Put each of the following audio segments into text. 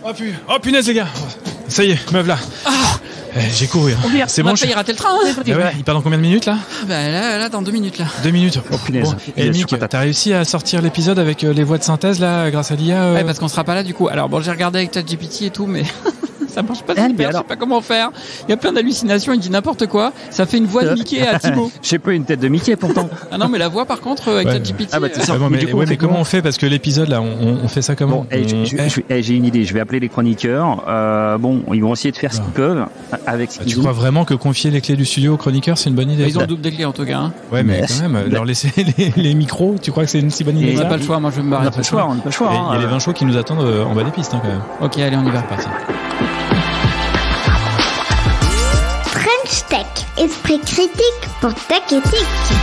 Oh punaise les gars. Ça y est, me voilà. J'ai couru. Hein. C'est bon, il raté le train. Il part dans combien de minutes là? Là, dans 2 minutes là. 2 minutes. Oh punaise. Bon. Et Mick, t'as réussi à sortir l'épisode avec les voix de synthèse là, grâce à l'IA Ouais, parce qu'on sera pas là du coup. Alors bon, j'ai regardé avec ChatGPT et tout, mais ça marche pas super. Je sais pas comment faire. Il y a plein d'hallucinations. Il dit n'importe quoi. Ça fait une voix de Mickey à Thibaut. Je sais pas, une tête de Mickey pourtant. Ah non, mais la voix par contre avec ChatGPT. Ah bah t'es sûr. Mais comment on fait? Parce que l'épisode là, on fait ça comment? J'ai une idée. Je vais appeler les chroniqueurs. Ils vont essayer de faire ce qu'ils peuvent avec ce qu'ils Tu crois vraiment que confier les clés du studio aux chroniqueurs, c'est une bonne idée? Ils ont le double des clés en tout cas. Hein. Ouais, mais quand même, leur laisser les micros, tu crois que c'est une si bonne idée? On n'a pas le choix. Moi, je vais me barrer. On n'a pas le choix. Il y a les 20 shows qui nous attendent en bas des pistes quand même. Ok, allez, on y va. Parti. French Tech, esprit critique pour Tech Éthique.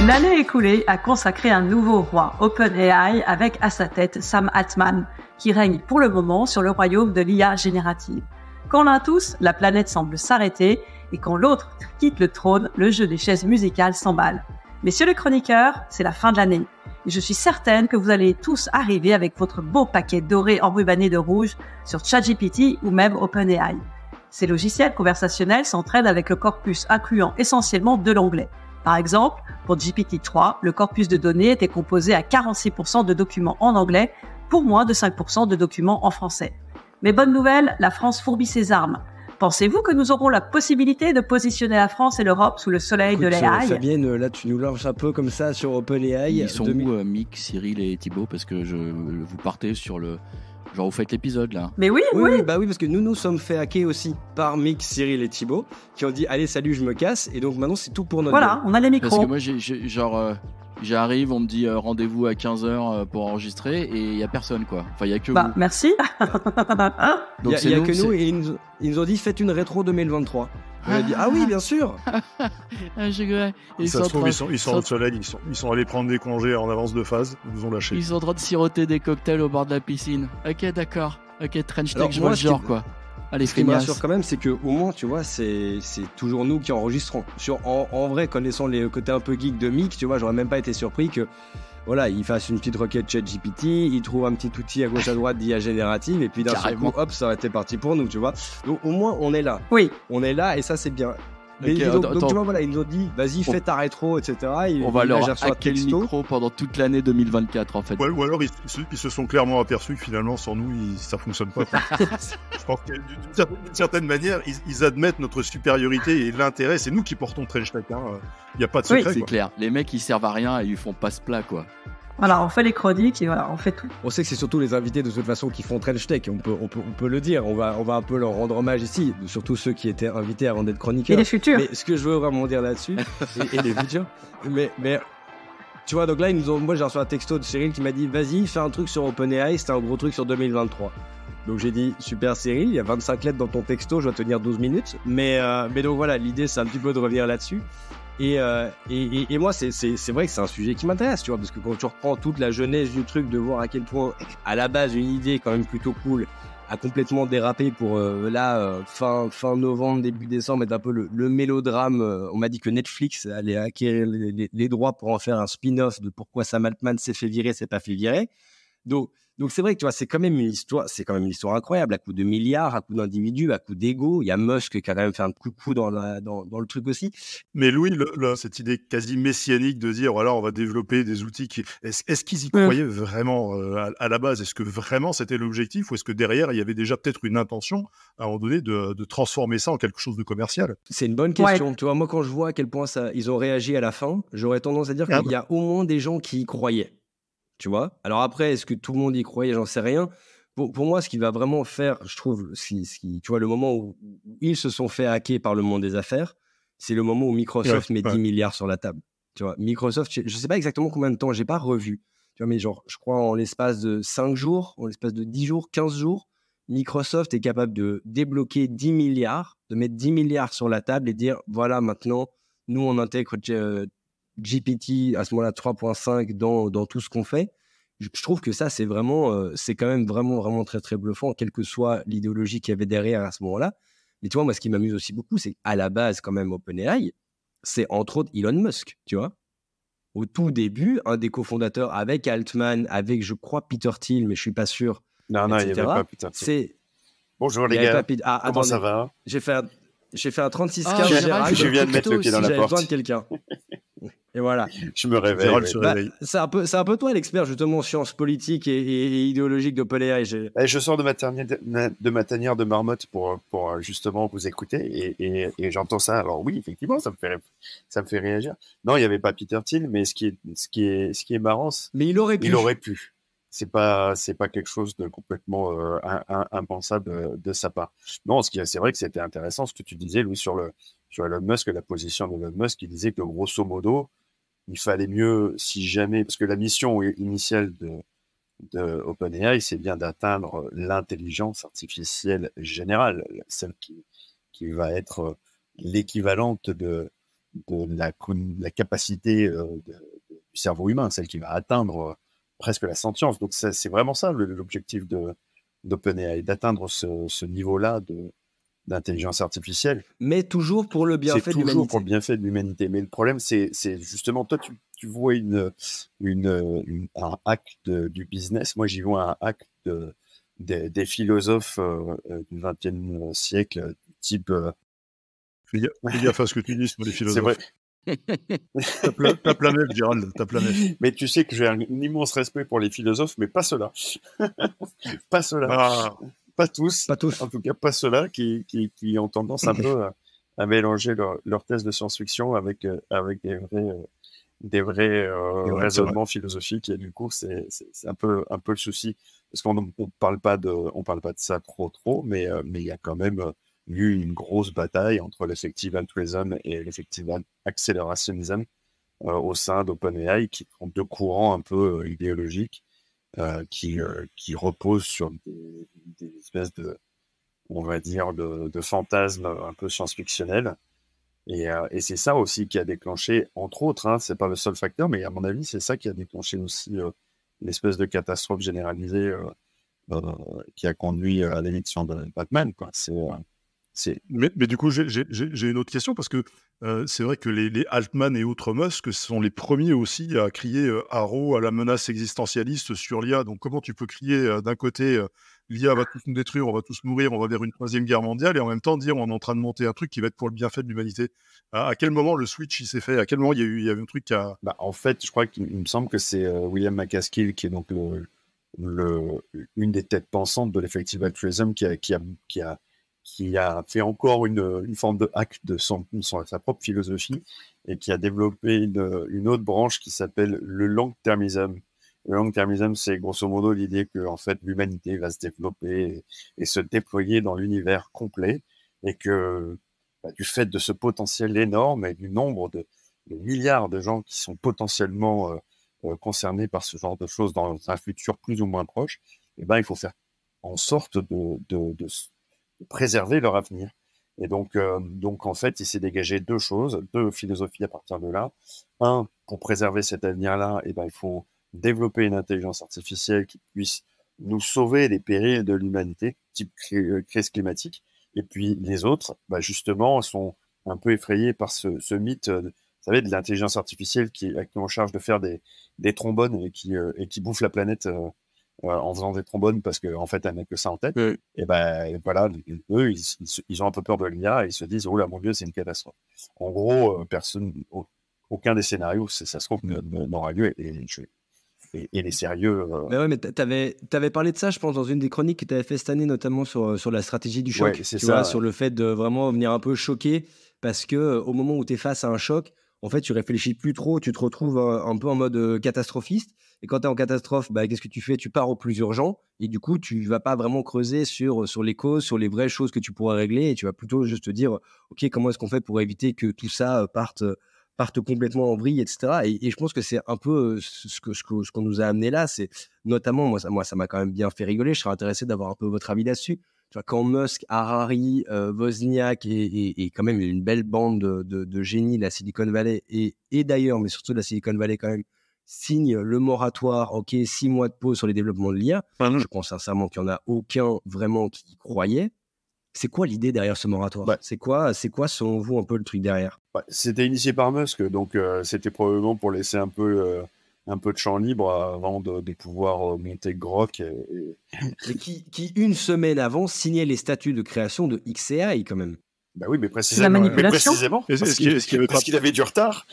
L'année écoulée a consacré un nouveau roi, OpenAI, avec à sa tête Sam Altman, qui règne pour le moment sur le royaume de l'IA générative. Quand l'un tousse, la planète semble s'arrêter, et quand l'autre quitte le trône, le jeu des chaises musicales s'emballe. Messieurs les chroniqueurs, c'est la fin de l'année. Et je suis certaine que vous allez tous arriver avec votre beau paquet doré emrubanné de rouge sur ChatGPT ou même OpenAI. Ces logiciels conversationnels s'entraînent avec le corpus incluant essentiellement de l'anglais. Par exemple, pour GPT-3, le corpus de données était composé à 46% de documents en anglais pour moins de 5% de documents en français. Mais bonne nouvelle, la France fourbit ses armes. Pensez-vous que nous aurons la possibilité de positionner la France et l'Europe sous le soleil de l'AI? Fabienne, là tu nous lances un peu comme ça sur OpenAI. Ils sont où Mick, Cyril et Thibaut? Parce que vous partez sur le... Genre vous faites l'épisode là. Mais oui. Bah oui, parce que nous sommes fait hacker aussi par Mick, Cyril et Thibaut qui ont dit allez salut je me casse et donc maintenant c'est tout pour notre Voilà, on a les micros. Parce que moi j'arrive, on me dit rendez-vous à 15h pour enregistrer et il y a personne quoi. Enfin il y a que vous. Merci. Il y a que nous et ils nous ont dit faites une rétro 2023. On a dit ah oui bien sûr. Ils sont au soleil, ils sont allés prendre des congés en avance de phase, ils nous ont lâchés. Ils sont en train de siroter des cocktails au bord de la piscine. Ok d'accord. Ok Trench Tech, je vois le genre quoi. Allez, ce qui me rassure quand même, c'est que au moins, tu vois, c'est toujours nous qui enregistrons. En vrai, connaissant les côtés un peu geek de Mick, tu vois, j'aurais même pas été surpris que, voilà, il fasse une petite requête ChatGPT, il trouve un petit outil à gauche à droite d'IA générative, et puis d'un seul coup, hop, ça aurait été parti pour nous, tu vois. Donc au moins, on est là. Oui. On est là, et ça, c'est bien. Mais donc tu vois, voilà, ils nous ont dit, vas-y, fais ta rétro, etc. On va leur hacker le micro pendant toute l'année 2024, en fait. Ouais, ou alors, ils se sont clairement aperçus que finalement, sans nous, ça fonctionne pas. Je pense que d'une certaine manière, ils admettent notre supériorité et l'intérêt. C'est nous qui portons Trench Tech. Il n'y a pas de secret. Oui, c'est clair. Les mecs, ils servent à rien et ils font passe-plat, quoi. Voilà, on fait les chroniques et voilà, on fait tout. On sait que c'est surtout les invités de toute façon qui font Trench Tech, on peut le dire, on va un peu leur rendre hommage ici, surtout ceux qui étaient invités avant d'être chroniqueurs. Et les futurs. Mais ce que je veux vraiment dire là-dessus, et les futurs, mais tu vois, donc là, moi j'ai reçu un texto de Cyril qui m'a dit vas-y, fais un truc sur OpenAI, c'était un gros truc sur 2023. Donc j'ai dit super Cyril, il y a 25 lettres dans ton texto, je dois tenir 12 minutes, mais donc voilà, l'idée c'est un petit peu de revenir là-dessus. Et moi, c'est vrai que c'est un sujet qui m'intéresse, tu vois, parce que quand tu reprends toute la jeunesse du truc, de voir à quel point, à la base, une idée quand même plutôt cool a complètement dérapé pour fin novembre, début décembre, être un peu le mélodrame. On m'a dit que Netflix allait acquérir les droits pour en faire un spin-off de pourquoi Sam Altman s'est fait virer, s'est pas fait virer. Donc c'est vrai que tu vois, c'est quand même une histoire incroyable, à coup de milliards, à coup d'individus, à coup d'ego. Il y a Musk qui a quand même fait un coup dans le truc aussi. Mais Louis, cette idée quasi messianique de dire voilà, on va développer des outils est-ce qu'ils y croyaient vraiment à la base? Est-ce que vraiment c'était l'objectif ou est-ce que derrière il y avait déjà peut-être une intention à un moment donné de transformer ça en quelque chose de commercial? C'est une bonne question. Ouais. Tu vois, moi quand je vois à quel point ils ont réagi à la fin, j'aurais tendance à dire qu'il y a au moins des gens qui y croyaient. Tu vois. Alors après, est-ce que tout le monde y croyait? J'en sais rien. Pour moi, ce qui va vraiment faire, je trouve, tu vois, le moment où ils se sont fait hacker par le monde des affaires, c'est le moment où Microsoft met 10 milliards sur la table. Tu vois, Microsoft, je sais pas exactement combien de temps, j'ai pas revu. Tu vois, mais genre, je crois en l'espace de 5 jours, en l'espace de 10 jours, 15 jours, Microsoft est capable de débloquer 10 milliards, de mettre 10 milliards sur la table et dire, voilà, maintenant, nous, on intègre GPT à ce moment-là 3.5 dans tout ce qu'on fait. Je trouve que ça c'est quand même vraiment très très bluffant, quelle que soit l'idéologie qu'il y avait derrière à ce moment-là. Mais tu vois, moi ce qui m'amuse aussi beaucoup, c'est qu'à la base quand même OpenAI, c'est entre autres Elon Musk, tu vois. Au tout début, un des cofondateurs avec Altman, avec je crois Peter Thiel, mais je suis pas sûr, Non, il n'y etc. avait pas Peter Thiel. Bonjour les gars, comment ça va? J'ai fait un 36-15 Gérald. Je viens de mettre le pied dans la porte. J'avais besoin de quelqu'un. Et voilà. Je me réveille. C'est un peu toi l'expert justement en sciences politiques et idéologiques d'OpenAI. Je sors de ma tanière de marmotte pour justement vous écouter et j'entends ça. Alors oui, effectivement, ça me fait réagir. Non, il n'y avait pas Peter Thiel, mais ce qui est marrant, mais il aurait pu. C'est pas quelque chose de complètement impensable de sa part. Non, c'est vrai que c'était intéressant ce que tu disais, Louis, sur Elon Musk, la position d'Elon Musk, qui disait que grosso modo, il fallait mieux, si jamais, parce que la mission initiale de OpenAI, c'est bien d'atteindre l'intelligence artificielle générale, celle qui va être l'équivalente de la capacité du cerveau humain, celle qui va atteindre presque la sentience. Donc c'est vraiment ça l'objectif d'OpenAI, d'atteindre ce niveau-là d'intelligence artificielle. Mais toujours pour le bienfait de l'humanité. C'est toujours pour le bienfait de l'humanité. Mais le problème, c'est justement, toi, tu vois un hack du business. Moi, j'y vois un hack des philosophes du XXe siècle, du type... Fais gaffe à ce que tu dis sur les philosophes. C'est vrai. Tape la nef, Gérald, tape la nef. Mais tu sais que j'ai un immense respect pour les philosophes, mais pas ceux-là. Pas ceux-là. Ah. Pas tous. En tout cas, pas ceux-là qui ont tendance un peu à mélanger leur thèse de science-fiction avec des vrais raisonnements philosophiques. Et du coup, c'est un peu le souci. Parce qu'on parle pas de ça trop, mais il y a quand même eu une grosse bataille entre l'effective altruism et l'effective accelerationism au sein d'OpenAI, qui sont deux courants un peu idéologiques qui reposent sur des espèces de, on va dire, de fantasmes un peu science-fictionnels. Et c'est ça aussi qui a déclenché, entre autres, c'est pas le seul facteur, mais à mon avis, c'est ça qui a déclenché aussi l'espèce de catastrophe généralisée qui a conduit à l'élection de Batman, quoi. Mais du coup, j'ai une autre question, parce que c'est vrai que les Altman et autres Musk sont les premiers aussi à crier haro à la menace existentialiste sur l'IA. Donc comment tu peux crier d'un côté l'IA va tous nous détruire, on va tous mourir, on va vers une troisième guerre mondiale, et en même temps dire on est en train de monter un truc qui va être pour le bienfait de l'humanité? À quel moment le switch il s'est fait? À quel moment il y a eu un truc qui a... En fait, je crois qu'il me semble que c'est William MacAskill qui est donc une des têtes pensantes de l'effective altruism qui a fait encore une forme de hack de sa propre philosophie et qui a développé une autre branche qui s'appelle le long-termism. Le long-termism, c'est grosso modo l'idée que en fait l'humanité va se développer et se déployer dans l'univers complet, et que du fait de ce potentiel énorme et du nombre de milliards de gens qui sont potentiellement concernés par ce genre de choses dans un futur plus ou moins proche, il faut faire en sorte de préserver leur avenir. Et donc en fait, il s'est dégagé deux philosophies à partir de là. Un, pour préserver cet avenir-là, il faut développer une intelligence artificielle qui puisse nous sauver des périls de l'humanité, type crise climatique. Et puis les autres, justement, sont un peu effrayés par ce mythe, vous savez, de l'intelligence artificielle qui est en charge de faire des trombones et qui bouffe la planète en faisant des trombones parce qu'en fait, elle n'a que ça en tête. Oui. Et voilà, eux, ils ont un peu peur de l'IA et ils se disent, oh là, mon Dieu, c'est une catastrophe. En gros, aucun des scénarios, ça se trouve, n'aura lieu, et les sérieux. Mais t'avais parlé de ça, je pense, dans une des chroniques que t'avais fait cette année, notamment sur la stratégie du choc. Ouais, sur le fait de vraiment venir un peu choquer, parce que au moment où t'es face à un choc, en fait, tu réfléchis plus trop, tu te retrouves un peu en mode catastrophiste. Et quand tu es en catastrophe, qu'est-ce que tu fais? Tu pars au plus urgent, et du coup, tu vas pas vraiment creuser sur les causes, sur les vraies choses que tu pourrais régler, et tu vas plutôt juste te dire, ok, comment est-ce qu'on fait pour éviter que tout ça parte complètement en vrille, etc. Et je pense que c'est un peu ce qu'on nous a amené là. C'est notamment, moi, ça m'a quand même bien fait rigoler. Je serais intéressé d'avoir un peu votre avis là-dessus. Tu vois, quand Musk, Harari, Wozniak et quand même une belle bande de génies de la Silicon Valley et d'ailleurs, mais surtout de la Silicon Valley quand même, signent le moratoire, 6 mois de pause sur les développements de l'IA. Je pense sincèrement qu'il n'y en a aucun vraiment qui y croyait. C'est quoi l'idée derrière ce moratoire? C'est quoi, selon vous, un peu le truc derrière? C'était initié par Musk, donc c'était probablement pour laisser un peu un peu de champ libre avant de pouvoir monter Grok. Et qui, une semaine avant, signait les statuts de création de XAI, quand même. Bah oui, mais précisément. La manipulation. Parce qu'il avait du retard.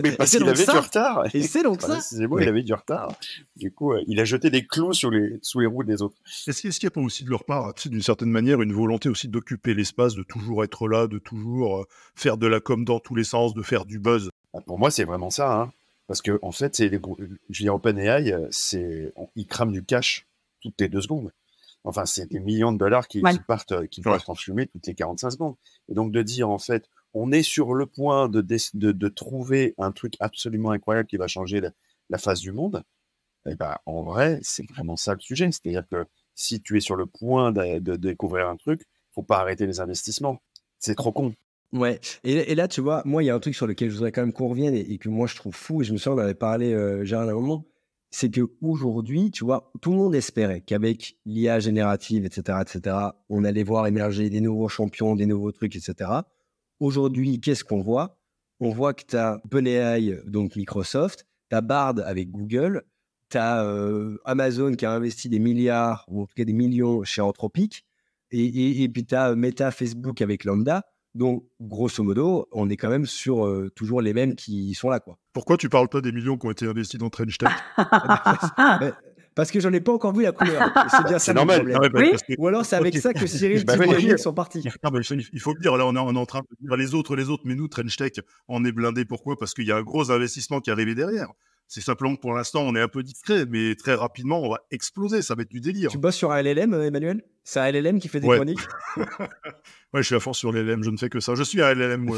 Mais parce qu'il avait du retard. Et c'est donc ça. Précisément, il avait du retard. Du coup, il a jeté des clous sous les roues des autres. Est-ce qu'il n'y a pas aussi de leur part, d'une certaine manière, une volonté aussi d'occuper l'espace, de toujours être là, de toujours faire de la com dans tous les sens, de faire du buzz? Pour moi, c'est vraiment ça. Hein. Parce que, en fait, je veux dire, OpenAI, ils crament du cash toutes les 2 secondes. Enfin, c'est des millions de dollars qui partent en fumée toutes les 45 secondes. Et donc, de dire, en fait, on est sur le point de trouver un truc absolument incroyable qui va changer la face du monde, eh ben, en vrai, c'est vraiment ça le sujet. C'est-à-dire que si tu es sur le point de découvrir un truc, faut pas arrêter les investissements. C'est trop con. Ouais, et là, tu vois, moi, il y a un truc sur lequel je voudrais quand même qu'on revienne et que moi, je trouve fou, et je me souviens, on avait parlé, Gérard, à un moment, c'est qu'aujourd'hui, tu vois, tout le monde espérait qu'avec l'IA générative, etc., on allait voir émerger des nouveaux champions, des nouveaux trucs, etc. Aujourd'hui, qu'est-ce qu'on voit? On voit que tu as OpenAI, donc Microsoft, tu as Bard avec Google, tu as Amazon qui a investi des milliards, ou en tout cas des millions chez Anthropic, et puis tu as Meta, Facebook avec Lambda. Donc, grosso modo, on est quand même sur toujours les mêmes qui sont là, quoi. Pourquoi tu parles pas des millions qui ont été investis dans Trench Tech? Parce que j'en ai pas encore vu la couleur. C'est bien ça. C'est normal. Oui, ou alors c'est avec ça que Cyril et Yannick sont partis. Il faut le dire, là on est en train de dire les autres, mais nous, Trench Tech, on est blindé. Pourquoi? Parce qu'il y a un gros investissement qui est arrivé derrière. C'est simplement que pour l'instant, on est un peu discret, mais très rapidement, on va exploser. Ça va être du délire. Tu bosses sur un LLM, Emmanuel? C'est un LLM qui fait des chroniques? Ouais, je suis à fond sur les LLM, je ne fais que ça. Je suis un LLM, moi.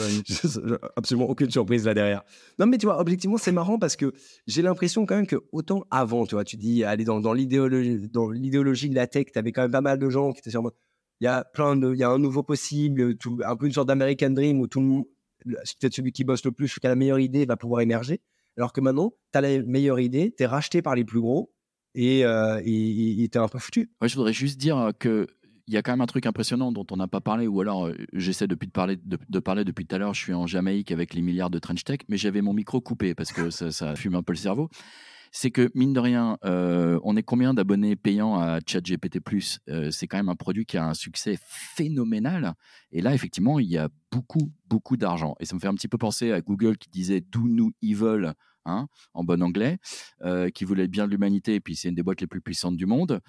Absolument aucune surprise là derrière. Non, mais tu vois, objectivement, c'est marrant parce que j'ai l'impression quand même que autant avant, tu vois, tu dis, aller dans l'idéologie de la tech, tu avais quand même pas mal de gens qui étaient sur il y a un nouveau possible, un peu une sorte d'American Dream où tout le monde, c'est peut-être celui qui bosse le plus, qui a la meilleure idée, va pouvoir émerger. Alors que maintenant, tu as la meilleure idée, tu es racheté par les plus gros et tu es un peu foutu. Ouais, je voudrais juste dire qu'il y a quand même un truc impressionnant dont on n'a pas parlé, ou alors j'essaie de parler depuis tout à l'heure. Je suis en Jamaïque avec les milliards de Trench Tech, mais j'avais mon micro coupé parce que ça fume un peu le cerveau. C'est que, mine de rien, on est combien d'abonnés payants à ChatGPT+? C'est quand même un produit qui a un succès phénoménal. Et là, effectivement, il y a beaucoup d'argent. Et ça me fait un petit peu penser à Google qui disait « do nous evil », hein, en bon anglais, qui voulait bien de l'humanité, et puis c'est une des boîtes les plus puissantes du monde.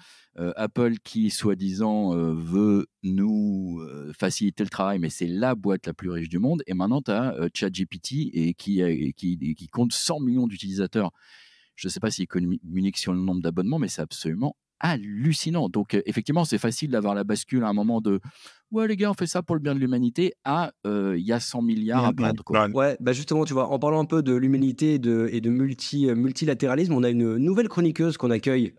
Apple qui, soi-disant, veut nous faciliter le travail, mais c'est la boîte la plus riche du monde. Et maintenant, tu as ChatGPT et qui compte 100 millions d'utilisateurs. Je ne sais pas s'il communique sur le nombre d'abonnements, mais c'est absolument hallucinant. Donc, effectivement, c'est facile d'avoir la bascule à un moment de « ouais, les gars, on fait ça pour le bien de l'humanité » à « il y a 100 milliards à prendre ». Ouais, bah justement, tu vois, en parlant un peu de l'humanité et de multilatéralisme, on a une nouvelle chroniqueuse qu'on accueille,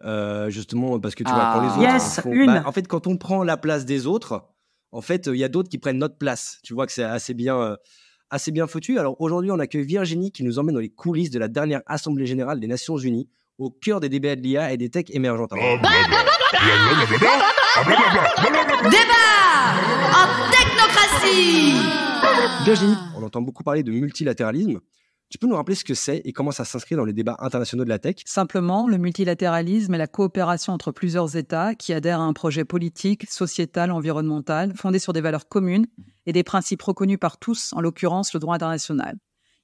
justement, parce que tu vois, quand les autres en fait, quand on prend la place des autres, en fait, il y a d'autres qui prennent notre place. Tu vois que c'est assez bien foutu. Alors aujourd'hui, on accueille Virginie qui nous emmène dans les coulisses de la dernière Assemblée Générale des Nations Unies, au cœur des débats de l'IA et des techs émergentes. Débat en technocratie. Virginie, on entend beaucoup parler de multilatéralisme. Tu peux nous rappeler ce que c'est et comment ça s'inscrit dans les débats internationaux de la tech? Simplement, le multilatéralisme est la coopération entre plusieurs États qui adhèrent à un projet politique, sociétal, environnemental, fondé sur des valeurs communes et des principes reconnus par tous, en l'occurrence le droit international.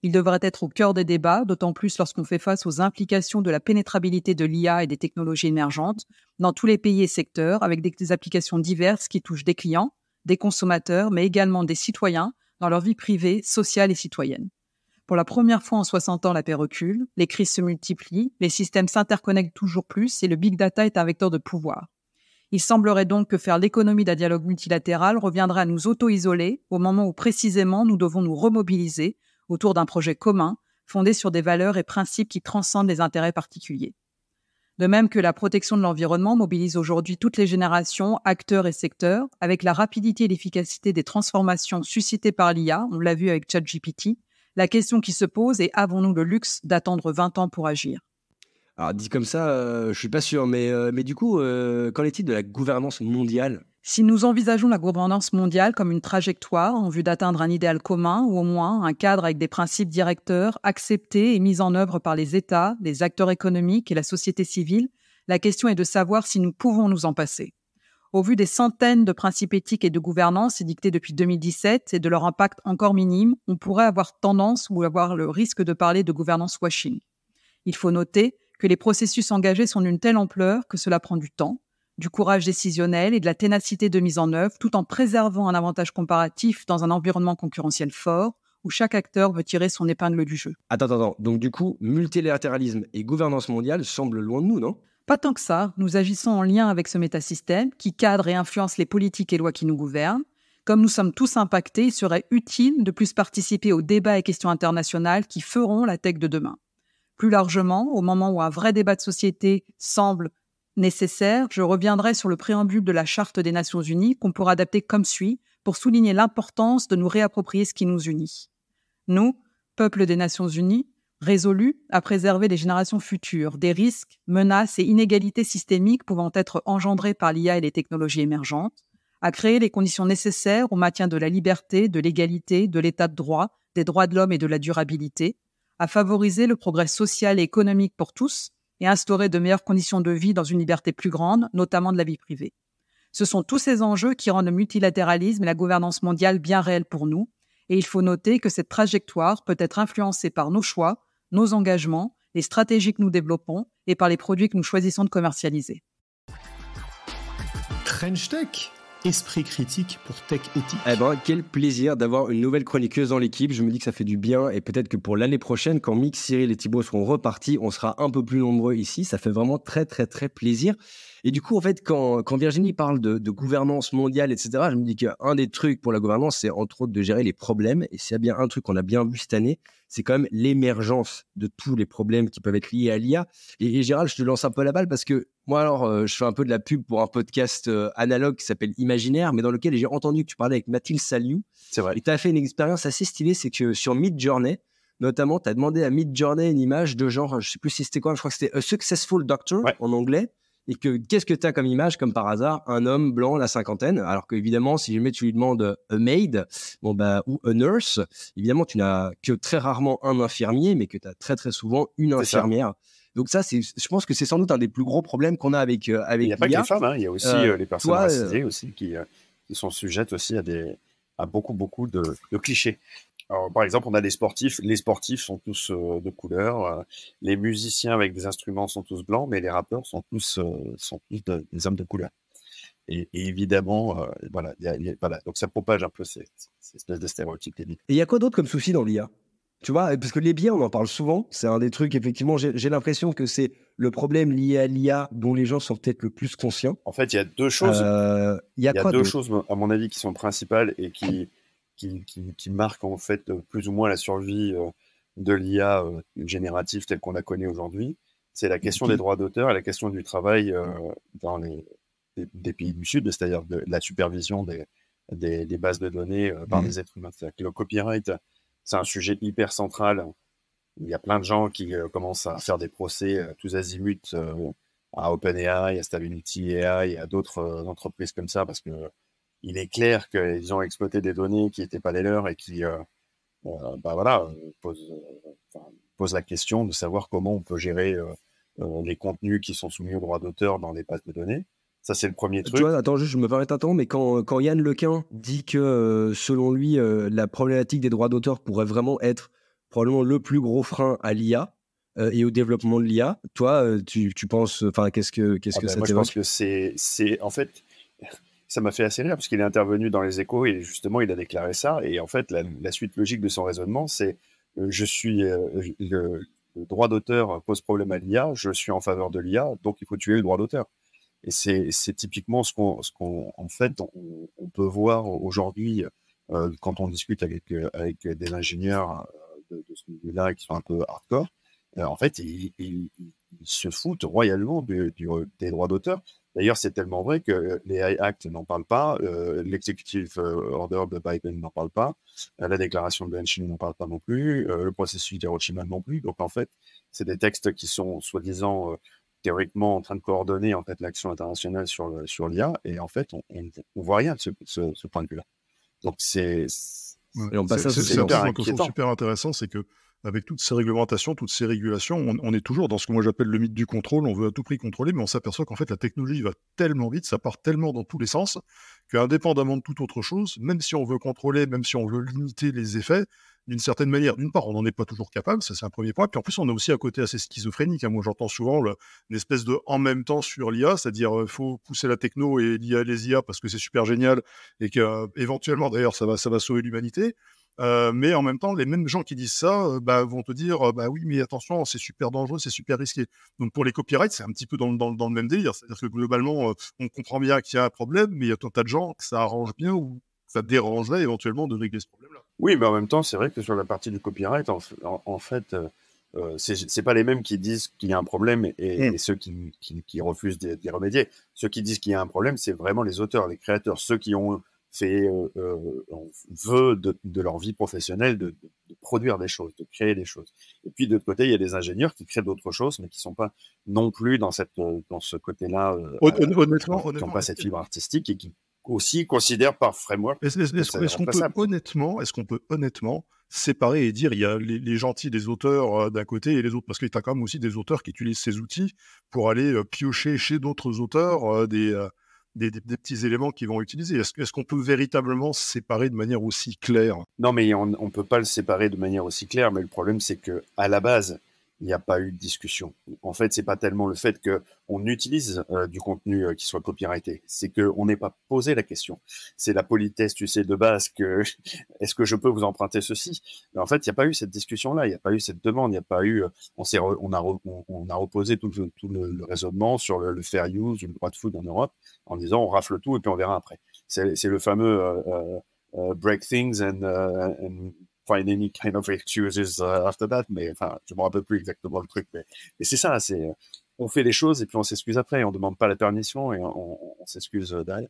Il devrait être au cœur des débats, d'autant plus lorsqu'on fait face aux implications de la pénétrabilité de l'IA et des technologies émergentes dans tous les pays et secteurs, avec des applications diverses qui touchent des clients, des consommateurs, mais également des citoyens dans leur vie privée, sociale et citoyenne. Pour la première fois en 60 ans, la paix recule, les crises se multiplient, les systèmes s'interconnectent toujours plus et le big data est un vecteur de pouvoir. Il semblerait donc que faire l'économie d'un dialogue multilatéral reviendrait à nous auto-isoler au moment où précisément nous devons nous remobiliser autour d'un projet commun fondé sur des valeurs et principes qui transcendent les intérêts particuliers. De même que la protection de l'environnement mobilise aujourd'hui toutes les générations, acteurs et secteurs, avec la rapidité et l'efficacité des transformations suscitées par l'IA, on l'a vu avec ChatGPT, la question qui se pose est: avons-nous le luxe d'attendre 20 ans pour agir? Alors, dit comme ça, je suis pas sûr, mais du coup, qu'en est-il de la gouvernance mondiale Si nous envisageons la gouvernance mondiale comme une trajectoire en vue d'atteindre un idéal commun ou au moins un cadre avec des principes directeurs acceptés et mis en œuvre par les États, les acteurs économiques et la société civile, la question est de savoir si nous pouvons nous en passer. Au vu des centaines de principes éthiques et de gouvernance édictés depuis 2017 et de leur impact encore minime, on pourrait avoir tendance ou avoir le risque de parler de gouvernance washing. Il faut noter que les processus engagés sont d'une telle ampleur que cela prend du temps, du courage décisionnel et de la ténacité de mise en œuvre, tout en préservant un avantage comparatif dans un environnement concurrentiel fort, où chaque acteur veut tirer son épingle du jeu. Attends. Donc du coup, multilatéralisme et gouvernance mondiale semblent loin de nous, non ? Pas tant que ça, nous agissons en lien avec ce métasystème qui cadre et influence les politiques et lois qui nous gouvernent. Comme nous sommes tous impactés, il serait utile de plus participer aux débats et questions internationales qui feront la tech de demain. Plus largement, au moment où un vrai débat de société semble nécessaire, je reviendrai sur le préambule de la Charte des Nations Unies qu'on pourra adapter comme suit pour souligner l'importance de nous réapproprier ce qui nous unit. Nous, peuple des Nations Unies, résolus à préserver les générations futures des risques, menaces et inégalités systémiques pouvant être engendrés par l'IA et les technologies émergentes, à créer les conditions nécessaires au maintien de la liberté, de l'égalité, de l'état de droit, des droits de l'homme et de la durabilité, à favoriser le progrès social et économique pour tous et instaurer de meilleures conditions de vie dans une liberté plus grande, notamment de la vie privée. Ce sont tous ces enjeux qui rendent le multilatéralisme et la gouvernance mondiale bien réels pour nous, et il faut noter que cette trajectoire peut être influencée par nos choix, nos engagements, les stratégies que nous développons et par les produits que nous choisissons de commercialiser. French Tech, esprit critique pour tech éthique. Eh ben, quel plaisir d'avoir une nouvelle chroniqueuse dans l'équipe. Je me dis que ça fait du bien et peut-être que pour l'année prochaine, quand Mick, Cyril et Thibaut seront repartis, on sera un peu plus nombreux ici. Ça fait vraiment très, très, très plaisir. Et du coup, en fait, quand Virginie parle de gouvernance mondiale, etc., je me dis qu'un des trucs pour la gouvernance, c'est entre autres de gérer les problèmes. Et s'il y a bien un truc qu'on a bien vu cette année, c'est quand même l'émergence de tous les problèmes qui peuvent être liés à l'IA. Et Gérald, je te lance un peu la balle parce que moi, alors, je fais un peu de la pub pour un podcast analogue qui s'appelle Imaginaire, mais dans lequel j'ai entendu que tu parlais avec Mathilde Saliou. C'est vrai. Et tu as fait une expérience assez stylée, c'est que sur Midjourney, notamment, tu as demandé à Midjourney une image de genre, je sais plus si c'était quoi, je crois que c'était A Successful Doctor en anglais. Et qu'est-ce que tu as comme image, comme par hasard, un homme blanc, la cinquantaine, alors qu'évidemment, si jamais tu lui demandes a maid, ou a nurse, évidemment, tu n'as que très rarement un infirmier, mais que tu as très très souvent une infirmière. Donc ça, je pense que c'est sans doute un des plus gros problèmes qu'on a avec l'IA. Il n'y a pas que les femmes, il y a aussi les personnes racisées aussi qui sont sujettes aussi à beaucoup de clichés. Alors, par exemple, on a des sportifs. Les sportifs sont tous de couleur. Les musiciens avec des instruments sont tous blancs, mais les rappeurs sont tous des hommes de couleur. Et évidemment, voilà, donc ça propage un peu ces espèces de stéréotypes. Et il y a quoi d'autre comme souci dans l'IA ? Tu vois, parce que les biais, on en parle souvent. C'est un des trucs, effectivement, j'ai l'impression que c'est le problème lié à l'IA dont les gens sont peut-être le plus conscients. En fait, il y a deux choses. Il y a deux choses, à mon avis, qui sont principales et qui marquent en fait plus ou moins la survie de l'IA générative telle qu'on la connaît aujourd'hui. C'est la question des droits d'auteur et la question du travail dans des pays du Sud, c'est-à-dire de la supervision des bases de données par des êtres humains. C'est-à-dire que le copyright, c'est un sujet hyper central. Il y a plein de gens qui commencent à faire des procès tous azimuts à OpenAI, à Stability AI et à d'autres entreprises comme ça, parce que il est clair qu'ils ont exploité des données qui n'étaient pas les leurs et qui posent la question de savoir comment on peut gérer les contenus qui sont soumis aux droits d'auteur dans les bases de données. Ça, c'est le premier truc. Tu vois, attends, je me permets un temps, mais quand Yann Lequin dit que, selon lui, la problématique des droits d'auteur pourrait vraiment être probablement le plus gros frein à l'IA et au développement de l'IA, toi, tu penses, enfin, qu'est-ce que ça t'évoque ? Moi, je pense que c'est en fait, ça m'a fait assez rire parce qu'il est intervenu dans les Échos et justement, il a déclaré ça. Et en fait, la suite logique de son raisonnement, c'est le droit d'auteur pose problème à l'IA, je suis en faveur de l'IA, donc il faut tuer le droit d'auteur. Et c'est typiquement ce qu'on en fait, on peut voir aujourd'hui quand on discute avec des ingénieurs de ce milieu-là qui sont un peu hardcore. En fait, ils se foutent royalement des droits d'auteur. D'ailleurs, c'est tellement vrai que les AI Act n'en parlent pas, l'executive order de Biden n'en parle pas, la déclaration de Benchin n'en parle pas non plus, le processus d'Hiroshima non plus. Donc, en fait, c'est des textes qui sont soi-disant théoriquement en train de coordonner en fait l'action internationale sur l'IA, et en fait, on voit rien de ce point de vue-là. Donc Ouais. Et on passe à C'est super un point que je trouve inquiétant. super intéressant, c'est que avec toutes ces réglementations, toutes ces régulations, on est toujours dans ce que moi j'appelle le mythe du contrôle. On veut à tout prix contrôler, mais on s'aperçoit qu'en fait la technologie va tellement vite, ça part tellement dans tous les sens, qu'indépendamment de toute autre chose, même si on veut contrôler, même si on veut limiter les effets, d'une certaine manière, d'une part, on n'en est pas toujours capable, ça c'est un premier point, puis en plus on a aussi un côté assez schizophrénique, hein. Moi j'entends souvent une espèce de en même temps sur l'IA, c'est-à-dire faut pousser la techno et les IA parce que c'est super génial et qu'éventuellement d'ailleurs ça va sauver l'humanité. Mais en même temps, les mêmes gens qui disent ça vont te dire bah oui, mais attention, c'est super dangereux, c'est super risqué. Donc pour les copyrights, c'est un petit peu dans le même délire. C'est-à-dire que globalement, on comprend bien qu'il y a un problème, mais il y a tout un tas de gens que ça arrange bien ou ça dérangerait éventuellement de régler ce problème-là. Oui, mais en même temps, c'est vrai que sur la partie du copyright, en fait, c'est pas les mêmes qui disent qu'il y a un problème et ceux qui refusent d'y remédier. Ceux qui disent qu'il y a un problème, c'est vraiment les auteurs, les créateurs, ceux qui ont fait vœu de leur vie professionnelle de produire des choses, de créer des choses. Et puis de l'autre côté, il y a des ingénieurs qui créent d'autres choses, mais qui sont pas non plus dans ce côté-là, Honnêtement, qui n'ont pas cette fibre artistique et qui aussi considèrent par framework. Est-ce qu'on peut honnêtement séparer et dire il y a les gentils des auteurs d'un côté et les autres, parce qu'il y a quand même aussi des auteurs qui utilisent ces outils pour aller piocher chez d'autres auteurs des petits éléments qu'ils vont utiliser. Est-ce qu'on peut véritablement se séparer de manière aussi claire? Non, mais on ne peut pas le séparer de manière aussi claire, mais le problème, c'est que à la base, il n'y a pas eu de discussion. En fait, c'est pas tellement le fait qu'on utilise du contenu qui soit copyrighté, c'est qu'on n'ait pas posé la question. C'est la politesse, tu sais, de base, que est-ce que je peux vous emprunter ceci? Mais en fait, il n'y a pas eu cette discussion-là, il n'y a pas eu cette demande, il n'y a pas eu. On a reposé tout le raisonnement sur le fair use, le droit de foot en Europe, en disant on rafle tout et puis on verra après. C'est le fameux break things and find any kind of excuses after that, mais enfin, je me rappelle plus exactement le truc, mais c'est ça, on fait les choses et puis on s'excuse après, on demande pas la permission et on s'excuse derrière.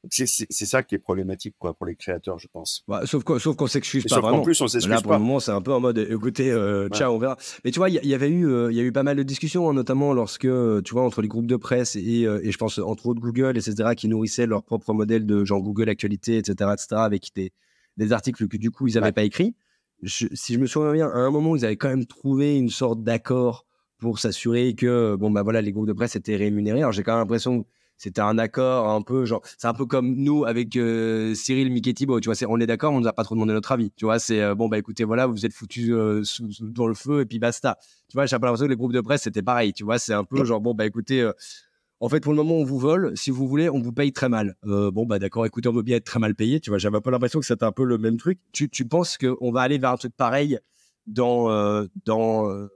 C'est ça qui est problématique, quoi, pour les créateurs, je pense. Sauf qu'on s'excuse pas vraiment. En plus, on s'excuse là, pas. pour le moment, c'est un peu en mode, écoutez, ciao, on verra. Mais tu vois, il y avait eu pas mal de discussions, hein, notamment lorsque, tu vois, entre les groupes de presse et je pense entre autres Google, etc., qui nourrissaient leur propre modèle de genre Google Actualité, etc., avec des articles que du coup ils n'avaient pas écrits. Si je me souviens bien, à un moment, ils avaient quand même trouvé une sorte d'accord pour s'assurer que, les groupes de presse étaient rémunérés. Alors, j'ai quand même l'impression que c'était un accord un peu, genre, c'est un peu comme nous avec Cyril, Mickey, Thibault, tu vois, on est d'accord, on nous a pas trop demandé notre avis, tu vois, c'est, écoutez, voilà, vous êtes foutus dans le feu et puis basta. Tu vois, j'ai pas l'impression que les groupes de presse, c'était pareil, tu vois, c'est un peu genre, écoutez, en fait, pour le moment, on vous vole. Si vous voulez, on vous paye très mal. D'accord, écoutez, on veut bien être très mal payé. Tu vois, j'avais un peu l'impression que c'était un peu le même truc. Tu penses qu'on va aller vers un truc pareil dans le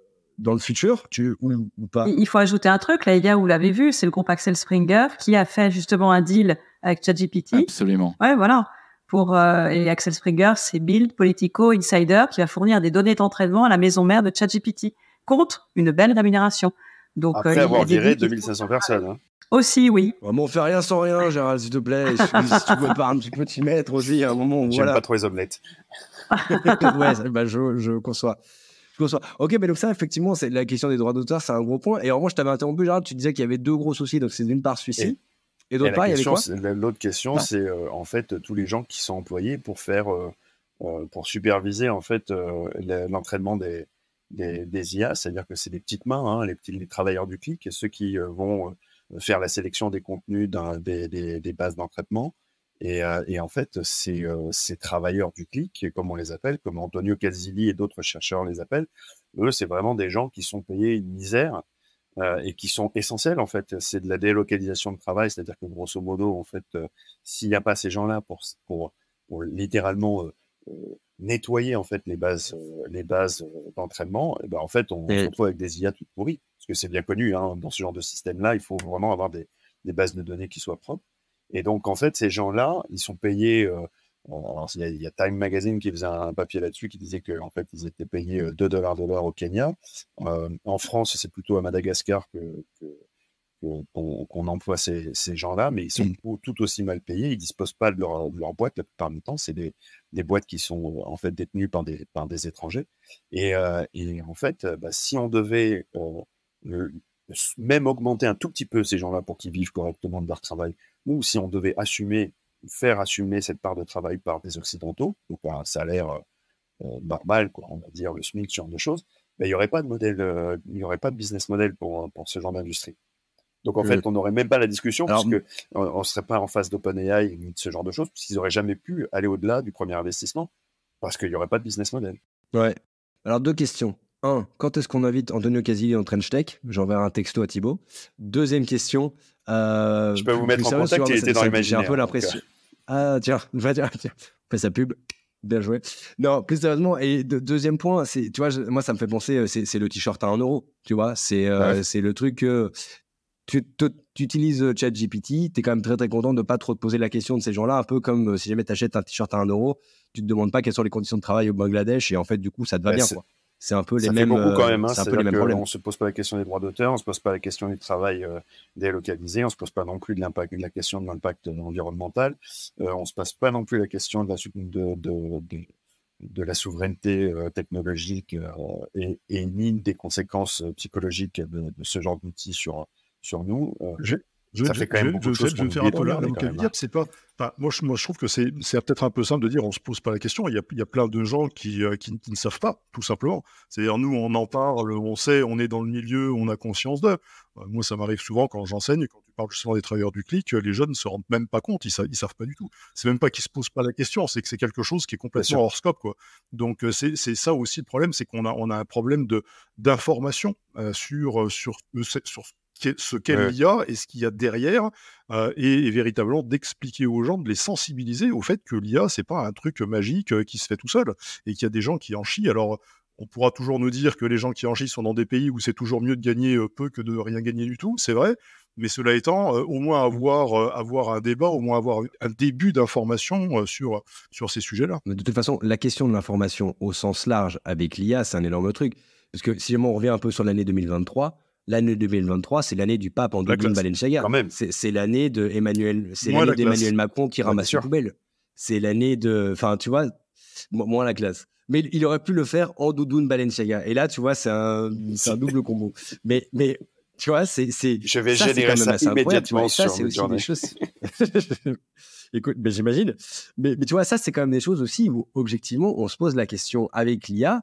futur ou pas? Il faut ajouter un truc, là, les gars, vous l'avez vu, c'est le groupe Axel Springer qui a fait justement un deal avec ChatGPT. Absolument. Ouais, voilà. Et Axel Springer, c'est Build Politico Insider qui va fournir des données d'entraînement à la maison mère de ChatGPT contre une belle rémunération. Donc, après avoir viré 2500 personnes. Hein. Aussi, oui. On fait rien sans rien, Gérald, s'il te plaît. Si tu peux t'y mettre aussi à un moment où. J'aime pas trop les omelettes. Ouais, je conçois. Ok, mais donc ça, effectivement, c'est la question des droits d'auteur, c'est un gros point. Et en revanche, je t'avais interrompu, Gérald, tu disais qu'il y avait deux gros soucis. Donc, c'est d'une part celui-ci. Et d'autre part, il y avait quoi? L'autre question, c'est en fait tous les gens qui sont employés pour superviser en fait l'entraînement des IA, c'est-à-dire que c'est des petites mains, hein, les travailleurs du clic, ceux qui vont faire la sélection des contenus des bases d'entraînement. Et en fait, ces travailleurs du clic, comme on les appelle, comme Antonio Casilli et d'autres chercheurs les appellent, eux, c'est vraiment des gens qui sont payés une misère et qui sont essentiels, en fait. C'est de la délocalisation de travail, c'est-à-dire que grosso modo, en fait, s'il n'y a pas ces gens-là pour littéralement nettoyer en fait les bases d'entraînement, et ben en fait on se retrouve avec des IA toutes pourries, parce que c'est bien connu, hein, dans ce genre de système-là, il faut vraiment avoir des bases de données qui soient propres. Et donc en fait ces gens-là, ils sont payés. Alors il y a Time Magazine qui faisait un papier là-dessus qui disait que en fait ils étaient payés $2 de l'heure au Kenya. En France, c'est plutôt à Madagascar qu'on emploie ces gens-là, mais ils sont tout aussi mal payés, ils disposent pas de leur boîte la plupart du temps, c'est des boîtes qui sont en fait détenues par des étrangers, et en fait, si on devait même augmenter un tout petit peu ces gens-là pour qu'ils vivent correctement de leur travail, ou si on devait faire assumer cette part de travail par des Occidentaux, donc un salaire normal, quoi, on va dire le SMIC, ce genre de choses, il n'y aurait pas de modèle, il n'y aurait pas de business model pour ce genre d'industrie. Donc en fait, on n'aurait même pas la discussion, puisque on ne serait pas en face d'OpenAI ni de ce genre de choses, puisqu'ils n'auraient jamais pu aller au-delà du premier investissement, parce qu'il n'y aurait pas de business model. Ouais. Alors 2 questions. 1, quand est-ce qu'on invite Antonio Casilli en Trench Tech? J'enverrai un texto à Thibaut. Deuxième question. Je peux vous mettre en contact, il était dans l'imaginaire. J'ai un peu l'impression. Ah tiens, fais sa pub. Bien joué. Non, plus sérieusement, et deuxième point, c'est, tu vois, moi ça me fait penser, c'est le t-shirt à 1 €, tu vois, c'est le truc que tu utilises ChatGPT, tu es quand même très très content de pas trop te poser la question de ces gens-là, un peu comme si jamais tu achètes un t-shirt à 1 €, tu te demandes pas quelles sont les conditions de travail au Bangladesh, et en fait du coup ça te va bien, quoi. C'est un peu les mêmes. Beaucoup quand même. C'est un peu les mêmes problèmes. On se pose pas la question des droits d'auteur, on se pose pas la question du travail délocalisé, on se pose pas non plus de la question de l'impact environnemental, on se pose pas non plus la question de la souveraineté technologique et ni des conséquences psychologiques de ce genre d'outils sur nous. Ça fait quand même beaucoup de choses. Je vais faire un peu l'avocat du diable. C'est pas. Enfin, moi, je trouve que c'est peut-être un peu simple de dire on se pose pas la question. Il y a plein de gens qui ne savent pas, tout simplement. C'est-à-dire nous, on en parle, on sait, on est dans le milieu, on a conscience d'eux. Moi, ça m'arrive souvent quand j'enseigne, quand tu parles justement des travailleurs du clic, les jeunes ne se rendent même pas compte, ils savent pas du tout. C'est même pas qu'ils se posent pas la question, c'est que c'est quelque chose qui est complètement hors scope, quoi. Donc c'est ça aussi le problème, c'est qu'on a un problème d'information sur ce qu'est l'IA et ce qu'il y a derrière, et véritablement d'expliquer aux gens, de les sensibiliser au fait que l'IA, c'est pas un truc magique qui se fait tout seul, et qu'il y a des gens qui en chient. Alors, on pourra toujours nous dire que les gens qui en chient sont dans des pays où c'est toujours mieux de gagner peu que de rien gagner du tout, c'est vrai, mais cela étant, au moins avoir un débat, au moins avoir un début d'information sur ces sujets-là. De toute façon, la question de l'information au sens large avec l'IA, c'est un énorme truc. Parce que si on revient un peu sur l'année 2023, l'année 2023, c'est l'année du pape en Doudoune Balenciaga. C'est l'année d'Emmanuel Macron qui ramasse une poubelle. C'est l'année de... Enfin, tu vois, moins la classe. Mais il aurait pu le faire en Doudoune Balenciaga. Et là, tu vois, c'est un double combo. Mais tu vois, je vais générer ça immédiatement sur ça, c'est aussi des choses... Écoute, ben, j'imagine. Mais tu vois, ça, c'est quand même des choses aussi où, objectivement, on se pose la question avec l'IA.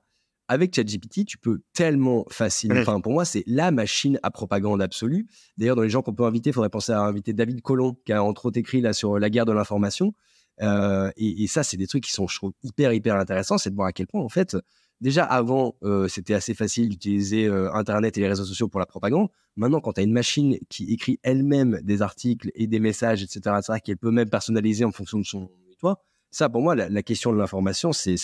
Avec ChatGPT, tu peux tellement facilement... Enfin, pour moi, c'est la machine à propagande absolue. D'ailleurs, dans les gens qu'on peut inviter, il faudrait penser à inviter David Colomb, qui a entre autres écrit là, sur la guerre de l'information. Et ça, c'est des trucs qui sont, je trouve, hyper intéressants. C'est de voir à quel point, en fait, déjà avant, c'était assez facile d'utiliser Internet et les réseaux sociaux pour la propagande. Maintenant, quand tu as une machine qui écrit elle-même des articles et des messages, etc., qu'elle peut même personnaliser en fonction de son... Toi, ça, pour moi, la question de l'information, c'est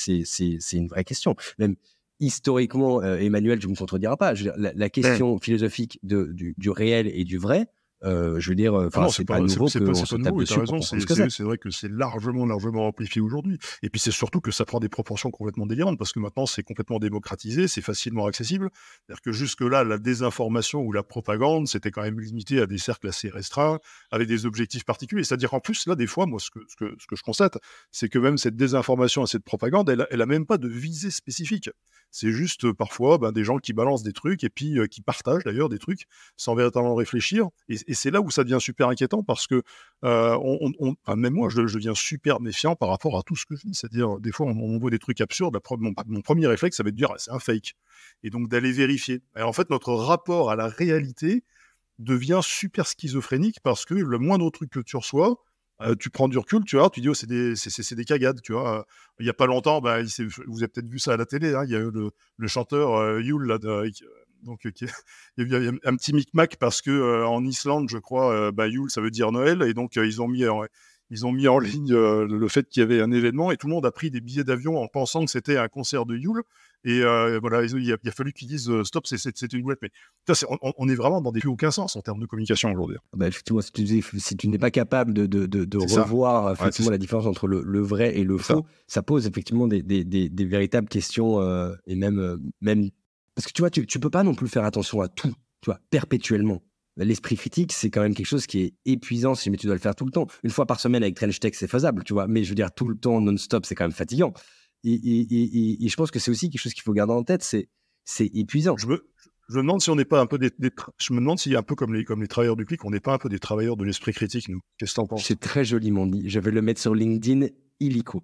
une vraie question. Même historiquement, Emmanuel, tu ne me contrediras pas. Je veux dire, la question philosophique du réel et du vrai, je veux dire, c'est pas nouveau qu'on se tape dessus. C'est vrai que c'est largement amplifié aujourd'hui. Et puis c'est surtout que ça prend des proportions complètement délirantes, parce que maintenant c'est complètement démocratisé, c'est facilement accessible. C'est-à-dire que jusque-là, la désinformation ou la propagande, c'était quand même limité à des cercles assez restreints, avec des objectifs particuliers. C'est-à-dire qu'en plus, là, des fois, moi, ce que je constate, c'est que même cette désinformation et cette propagande, elle a même pas de visée spécifique. C'est juste parfois des gens qui balancent des trucs et puis qui partagent d'ailleurs des trucs sans véritablement réfléchir. Et c'est là où ça devient super inquiétant, parce que même moi, je deviens super méfiant par rapport à tout ce que je dis. C'est-à-dire, des fois, on voit des trucs absurdes. Mon premier réflexe, ça va être de dire c'est un fake. Et donc d'aller vérifier. Et en fait, notre rapport à la réalité devient super schizophrénique, parce que le moindre truc que tu reçois, tu prends du recul, tu vois, tu dis c'est des cagades, tu vois. Il y a pas longtemps, vous avez peut-être vu ça à la télé, hein, il y a eu le chanteur Yule là, donc il y a eu un petit micmac, parce que en Islande, je crois, Yule ça veut dire Noël, et donc ils ont mis en ligne le fait qu'il y avait un événement, et tout le monde a pris des billets d'avion en pensant que c'était un concert de Yule. Et voilà, il a fallu qu'ils disent stop, c'était une boulette. Mais on est vraiment dans des plus aucun sens en termes de communication aujourd'hui. Effectivement, si tu n'es pas capable de revoir effectivement la différence entre le vrai et le faux, ça pose effectivement des véritables questions, et même parce que tu vois, tu peux pas non plus faire attention à tout, tu vois, perpétuellement. L'esprit critique, c'est quand même quelque chose qui est épuisant si tu dois le faire tout le temps. Une fois par semaine avec Trench Tech, c'est faisable, tu vois, mais je veux dire, tout le temps, non-stop, c'est quand même fatigant. Et je pense que c'est aussi quelque chose qu'il faut garder en tête, c'est épuisant. Je Je me demande si on n'est pas un peu je me demande s'il y a un peu comme les travailleurs du clic, on n'est pas un peu des travailleurs de l'esprit critique, nous. Qu'est-ce que t'en penses? C'est très joliment dit. Je vais le mettre sur LinkedIn illico.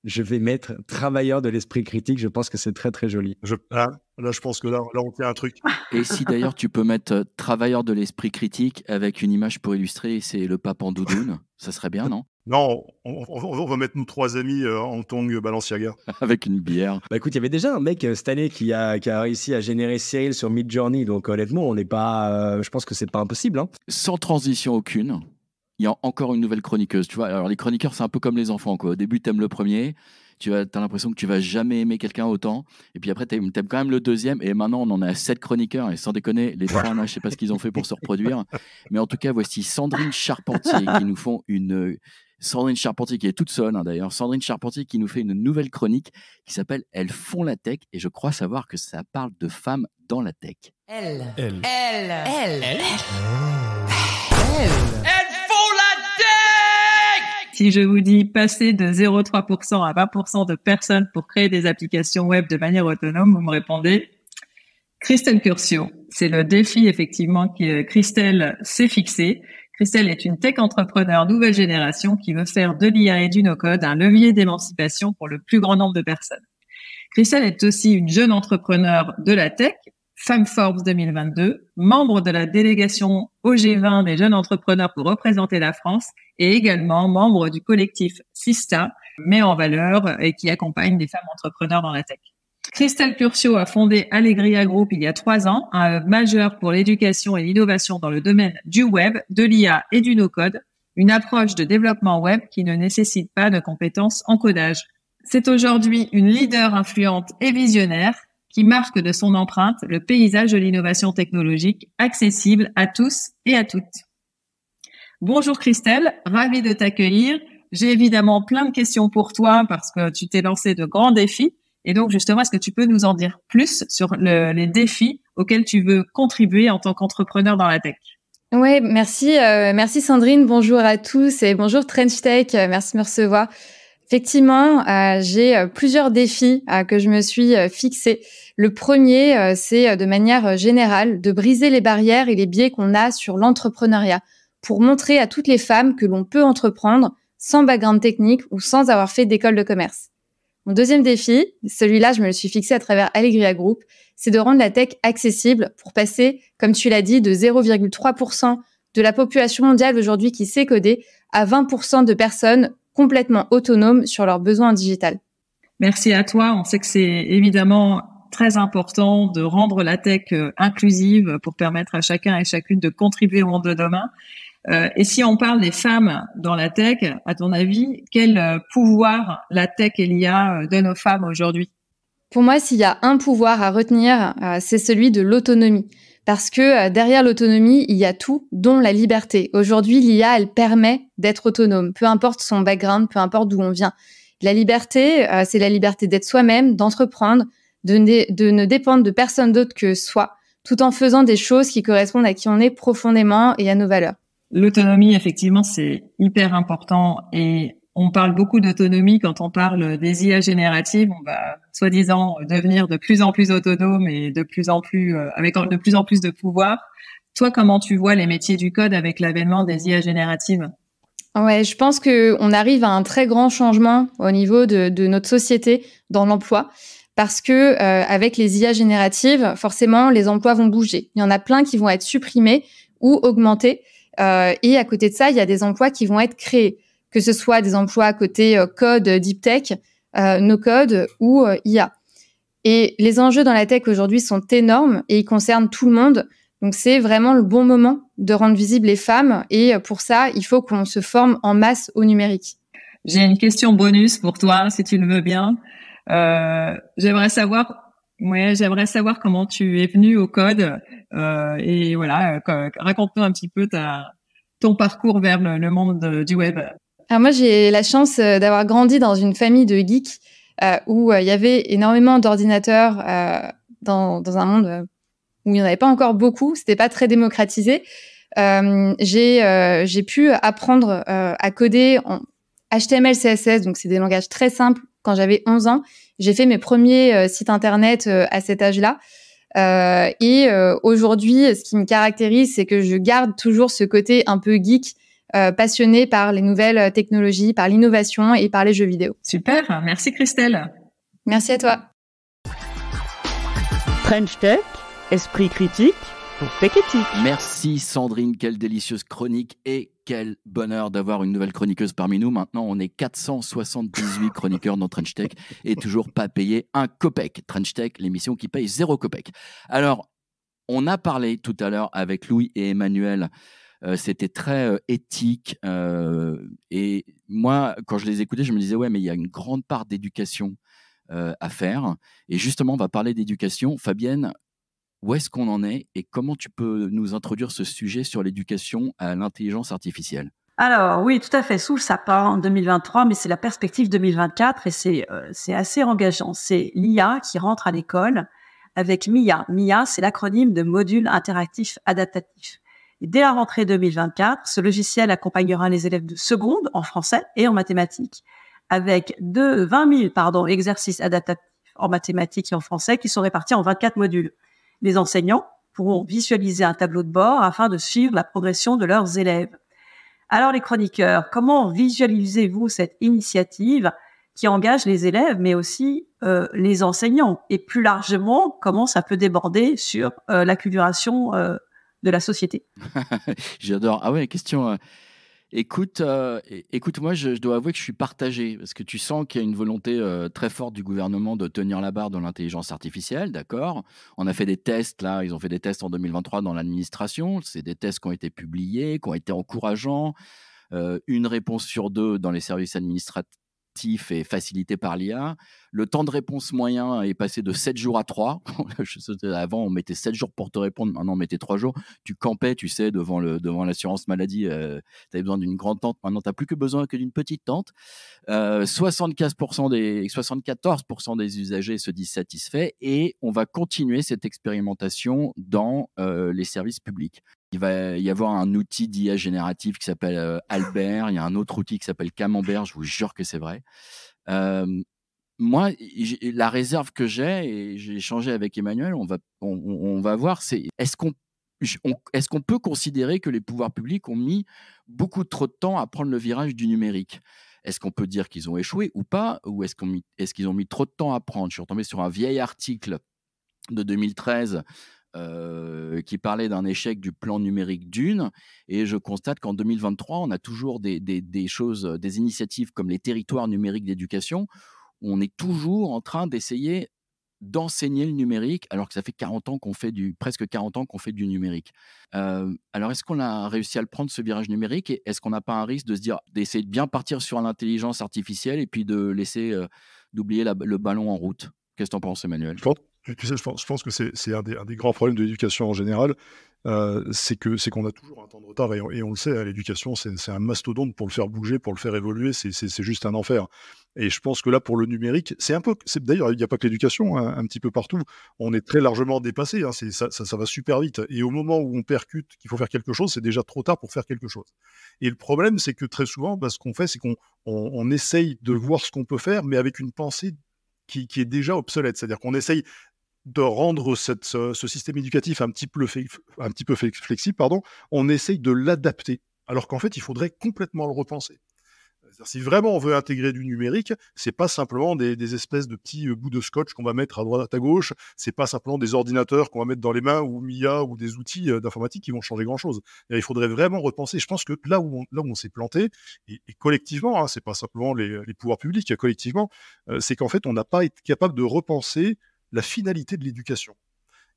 Je vais mettre travailleur de l'esprit critique. Je pense que c'est très, très joli. Là, je pense que là, on fait un truc. Et si d'ailleurs tu peux mettre travailleur de l'esprit critique avec une image pour illustrer, c'est le pape en doudoune, ça serait bien, non? Non, on va mettre nous 3 amis en tongs Balenciaga. Avec une bière. Bah écoute, il y avait déjà un mec cette année qui a réussi à générer Cyril sur Midjourney. Donc honnêtement, on n'est pas. Je pense que c'est pas impossible. Hein. Sans transition aucune, il y a encore une nouvelle chroniqueuse. Tu vois, alors les chroniqueurs, c'est un peu comme les enfants, quoi. Au début, t'aimes le premier. T'as l'impression que tu vas jamais aimer quelqu'un autant. Et puis après, t'aimes quand même le deuxième. Et maintenant, on en a 7 chroniqueurs. Et sans déconner, les 3, je sais pas ce qu'ils ont fait pour se reproduire. Mais en tout cas, voici Sandrine Charpentier qui nous font une. Sandrine Charpentier qui est toute seule, d'ailleurs. Sandrine Charpentier qui nous fait une nouvelle chronique qui s'appelle Elles font la tech. Et je crois savoir que ça parle de femmes dans la tech. Elles font la tech! Si je vous dis passer de 0,3% à 20% de personnes pour créer des applications web de manière autonome, vous me répondez Christelle Curcio. C'est le défi effectivement que Christelle s'est fixé. Christelle est une tech entrepreneur nouvelle génération qui veut faire de l'IA et du no-code un levier d'émancipation pour le plus grand nombre de personnes. Christelle est aussi une jeune entrepreneur de la tech, Femme Forbes 2022, membre de la délégation au G20 des jeunes entrepreneurs pour représenter la France et également membre du collectif Sista, met en valeur et qui accompagne des femmes entrepreneurs dans la tech. Christelle Curcio a fondé Allegria Group il y a 3 ans, un hub majeur pour l'éducation et l'innovation dans le domaine du web, de l'IA et du no-code, une approche de développement web qui ne nécessite pas de compétences en codage. C'est aujourd'hui une leader influente et visionnaire qui marque de son empreinte le paysage de l'innovation technologique accessible à tous et à toutes. Bonjour Christelle, ravie de t'accueillir. J'ai évidemment plein de questions pour toi parce que tu t'es lancé de grands défis. Et donc, justement, est-ce que tu peux nous en dire plus sur les défis auxquels tu veux contribuer en tant qu'entrepreneur dans la tech? Ouais, merci Sandrine. Bonjour à tous et bonjour Trench Tech. Merci de me recevoir. Effectivement, j'ai plusieurs défis que je me suis fixés. Le premier, c'est de manière générale de briser les barrières et les biais qu'on a sur l'entrepreneuriat pour montrer à toutes les femmes que l'on peut entreprendre sans background technique ou sans avoir fait d'école de commerce. Mon deuxième défi, celui-là, je me le suis fixé à travers Allegria Group, c'est de rendre la tech accessible pour passer, comme tu l'as dit, de 0,3% de la population mondiale aujourd'hui qui sait coder à 20% de personnes complètement autonomes sur leurs besoins en digital. Merci à toi. On sait que c'est évidemment très important de rendre la tech inclusive pour permettre à chacun et chacune de contribuer au monde de demain. Et si on parle des femmes dans la tech, à ton avis, quel pouvoir la tech et l'IA donnent aux femmes aujourd'hui? Pour moi, s'il y a un pouvoir à retenir, c'est celui de l'autonomie. Parce que derrière l'autonomie, il y a tout, dont la liberté. Aujourd'hui, l'IA, elle permet d'être autonome, peu importe son background, peu importe d'où on vient. La liberté, c'est la liberté d'être soi-même, d'entreprendre, de ne dépendre de personne d'autre que soi, tout en faisant des choses qui correspondent à qui on est profondément et à nos valeurs. L'autonomie, effectivement, c'est hyper important et on parle beaucoup d'autonomie quand on parle des IA génératives. On va, soi-disant, devenir de plus en plus autonome et de plus en plus, avec de plus en plus de pouvoir. Toi, comment tu vois les métiers du code avec l'avènement des IA génératives? Ouais, je pense que on arrive à un très grand changement au niveau de notre société dans l'emploi. Parce que avec les IA génératives, forcément, les emplois vont bouger. Il y en a plein qui vont être supprimés ou augmentés. Et à côté de ça, il y a des emplois qui vont être créés, que ce soit des emplois à côté code, deep tech, no code ou IA. Et les enjeux dans la tech aujourd'hui sont énormes et ils concernent tout le monde. Donc c'est vraiment le bon moment de rendre visibles les femmes. Et pour ça, il faut qu'on se forme en masse au numérique. J'ai une question bonus pour toi, si tu le veux bien. J'aimerais savoir comment tu es venu au code et voilà, raconte-nous un petit peu ton parcours vers le monde du web. Alors moi, j'ai la chance d'avoir grandi dans une famille de geeks où il y avait énormément d'ordinateurs dans un monde où il n'y en avait pas encore beaucoup, c'était pas très démocratisé. J'ai pu apprendre à coder en HTML, CSS, donc c'est des langages très simples quand j'avais 11 ans. J'ai fait mes premiers sites internet à cet âge-là. Aujourd'hui, ce qui me caractérise, c'est que je garde toujours ce côté un peu geek, passionné par les nouvelles technologies, par l'innovation et par les jeux vidéo. Super, merci Christelle. Merci à toi. French Tech, esprit critique pour Tech Éthique. Merci Sandrine, quelle délicieuse chronique et quel bonheur d'avoir une nouvelle chroniqueuse parmi nous. Maintenant, on est 478 chroniqueurs dans Trench Tech et toujours pas payé un copec. Trench Tech, l'émission qui paye 0 copec. Alors, on a parlé tout à l'heure avec Louis et Emmanuel. C'était très éthique. Et moi, quand je les écoutais, je me disais, ouais, mais il y a une grande part d'éducation à faire. Et justement, on va parler d'éducation. Fabienne, où est-ce qu'on en est et comment tu peux nous introduire ce sujet sur l'éducation à l'intelligence artificielle? Alors oui, tout à fait, sous le sapin en 2023, mais c'est la perspective 2024 et c'est assez engageant. C'est l'IA qui rentre à l'école avec MIA. MIA, c'est l'acronyme de module interactif adaptatif. Et dès la rentrée 2024, ce logiciel accompagnera les élèves de seconde en français et en mathématiques avec 20 000 exercices adaptatifs en mathématiques et en français qui sont répartis en 24 modules. Les enseignants pourront visualiser un tableau de bord afin de suivre la progression de leurs élèves. Alors les chroniqueurs, comment visualisez-vous cette initiative qui engage les élèves, mais aussi les enseignants? Et plus largement, comment ça peut déborder sur l'acculturation de la société? J'adore. Ah ouais, question... Écoute, moi, je dois avouer que je suis partagé parce que tu sens qu'il y a une volonté très forte du gouvernement de tenir la barre de l'intelligence artificielle, d'accord. On a fait des tests, là, ils ont fait des tests en 2023 dans l'administration. C'est des tests qui ont été publiés, qui ont été encourageants. Une réponse sur 2 dans les services administratifs est facilité par l'IA. Le temps de réponse moyen est passé de 7 jours à 3. Avant, on mettait 7 jours pour te répondre. Maintenant, on mettait 3 jours. Tu campais, tu sais, devant l'assurance maladie. Tu avais besoin d'une grande tente. Maintenant, tu n'as plus que besoin que d'une petite tente. 74% des usagers se disent satisfaits et on va continuer cette expérimentation dans les services publics. Il va y avoir un outil d'IA générative qui s'appelle Albert. Il y a un autre outil qui s'appelle Camembert. Je vous jure que c'est vrai. Moi, la réserve que j'ai, et j'ai échangé avec Emmanuel, on va voir, c'est est-ce qu'on peut considérer que les pouvoirs publics ont mis beaucoup trop de temps à prendre le virage du numérique? Est-ce qu'on peut dire qu'ils ont échoué ou pas? Ou est-ce qu'ils ont mis trop de temps à prendre? Je suis retombé sur un vieil article de 2013 qui parlait d'un échec du plan numérique d'une, et je constate qu'en 2023, on a toujours des choses, des initiatives comme les territoires numériques d'éducation, où on est toujours en train d'essayer d'enseigner le numérique, alors que ça fait presque 40 ans qu'on fait du numérique. Alors, est-ce qu'on a réussi à le prendre, ce virage numérique, et est-ce qu'on n'a pas un risque de se dire, d'essayer de bien partir sur l'intelligence artificielle et puis de laisser d'oublier le ballon en route? Qu'est-ce que tu en penses, Emmanuel? Je pense que c'est un des grands problèmes de l'éducation en général, c'est qu'on a toujours un temps de retard, et on le sait, l'éducation, c'est un mastodonte. Pour le faire bouger, pour le faire évoluer, c'est juste un enfer. Et je pense que là, pour le numérique, d'ailleurs, il n'y a pas que l'éducation, hein, un petit peu partout, on est très largement dépassé, hein, ça va super vite. Et au moment où on percute qu'il faut faire quelque chose, c'est déjà trop tard pour faire quelque chose. Et le problème, c'est que très souvent, ce qu'on fait, c'est qu'on essaye de voir ce qu'on peut faire, mais avec une pensée qui est déjà obsolète. C'est-à-dire qu'on essaye de rendre ce système éducatif un petit peu flexible, on essaye de l'adapter, alors qu'en fait, il faudrait complètement le repenser. C'est-à-dire, si vraiment on veut intégrer du numérique, c'est pas simplement des espèces de petits bouts de scotch qu'on va mettre à droite, à gauche, c'est pas simplement des ordinateurs qu'on va mettre dans les mains, ou MIA, ou des outils d'informatique qui vont changer grand-chose. Et il faudrait vraiment repenser. Je pense que là où on s'est planté, et collectivement, hein, c'est pas simplement les pouvoirs publics, collectivement, c'est qu'en fait, on n'a pas été capable de repenser la finalité de l'éducation.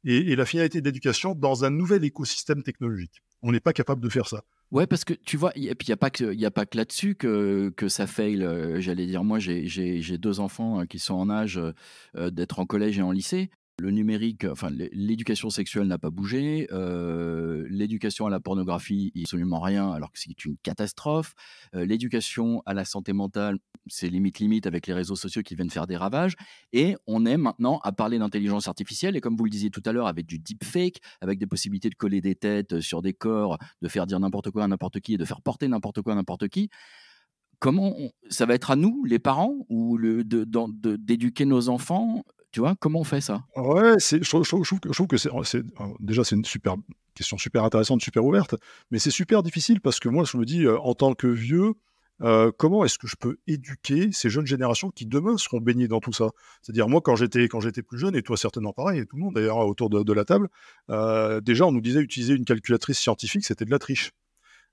Et la finalité de l'éducation dans un nouvel écosystème technologique. On n'est pas capable de faire ça. Ouais, parce que tu vois, et puis il n'y a pas que là-dessus que ça fail. J'allais dire, moi, j'ai 2 enfants qui sont en âge d'être en collège et en lycée. Le numérique, enfin, l'éducation sexuelle n'a pas bougé. L'éducation à la pornographie, absolument rien, alors que c'est une catastrophe. L'éducation à la santé mentale, c'est limite avec les réseaux sociaux qui viennent faire des ravages. Et on est maintenant à parler d'intelligence artificielle. Et comme vous le disiez tout à l'heure, avec du deepfake, avec des possibilités de coller des têtes sur des corps, de faire dire n'importe quoi à n'importe qui et de faire porter n'importe quoi à n'importe qui. Ça va être à nous, les parents, ou d'éduquer nos enfants? Tu vois, comment on fait ça? Ouais, je trouve que déjà, c'est une question super intéressante, super ouverte, mais c'est super difficile parce que moi, je me dis, en tant que vieux, comment est-ce que je peux éduquer ces jeunes générations qui demain seront baignées dans tout ça? C'est-à-dire moi quand j'étais plus jeune, et toi certainement pareil, et tout le monde d'ailleurs autour de la table, déjà on nous disait utiliser une calculatrice scientifique, c'était de la triche.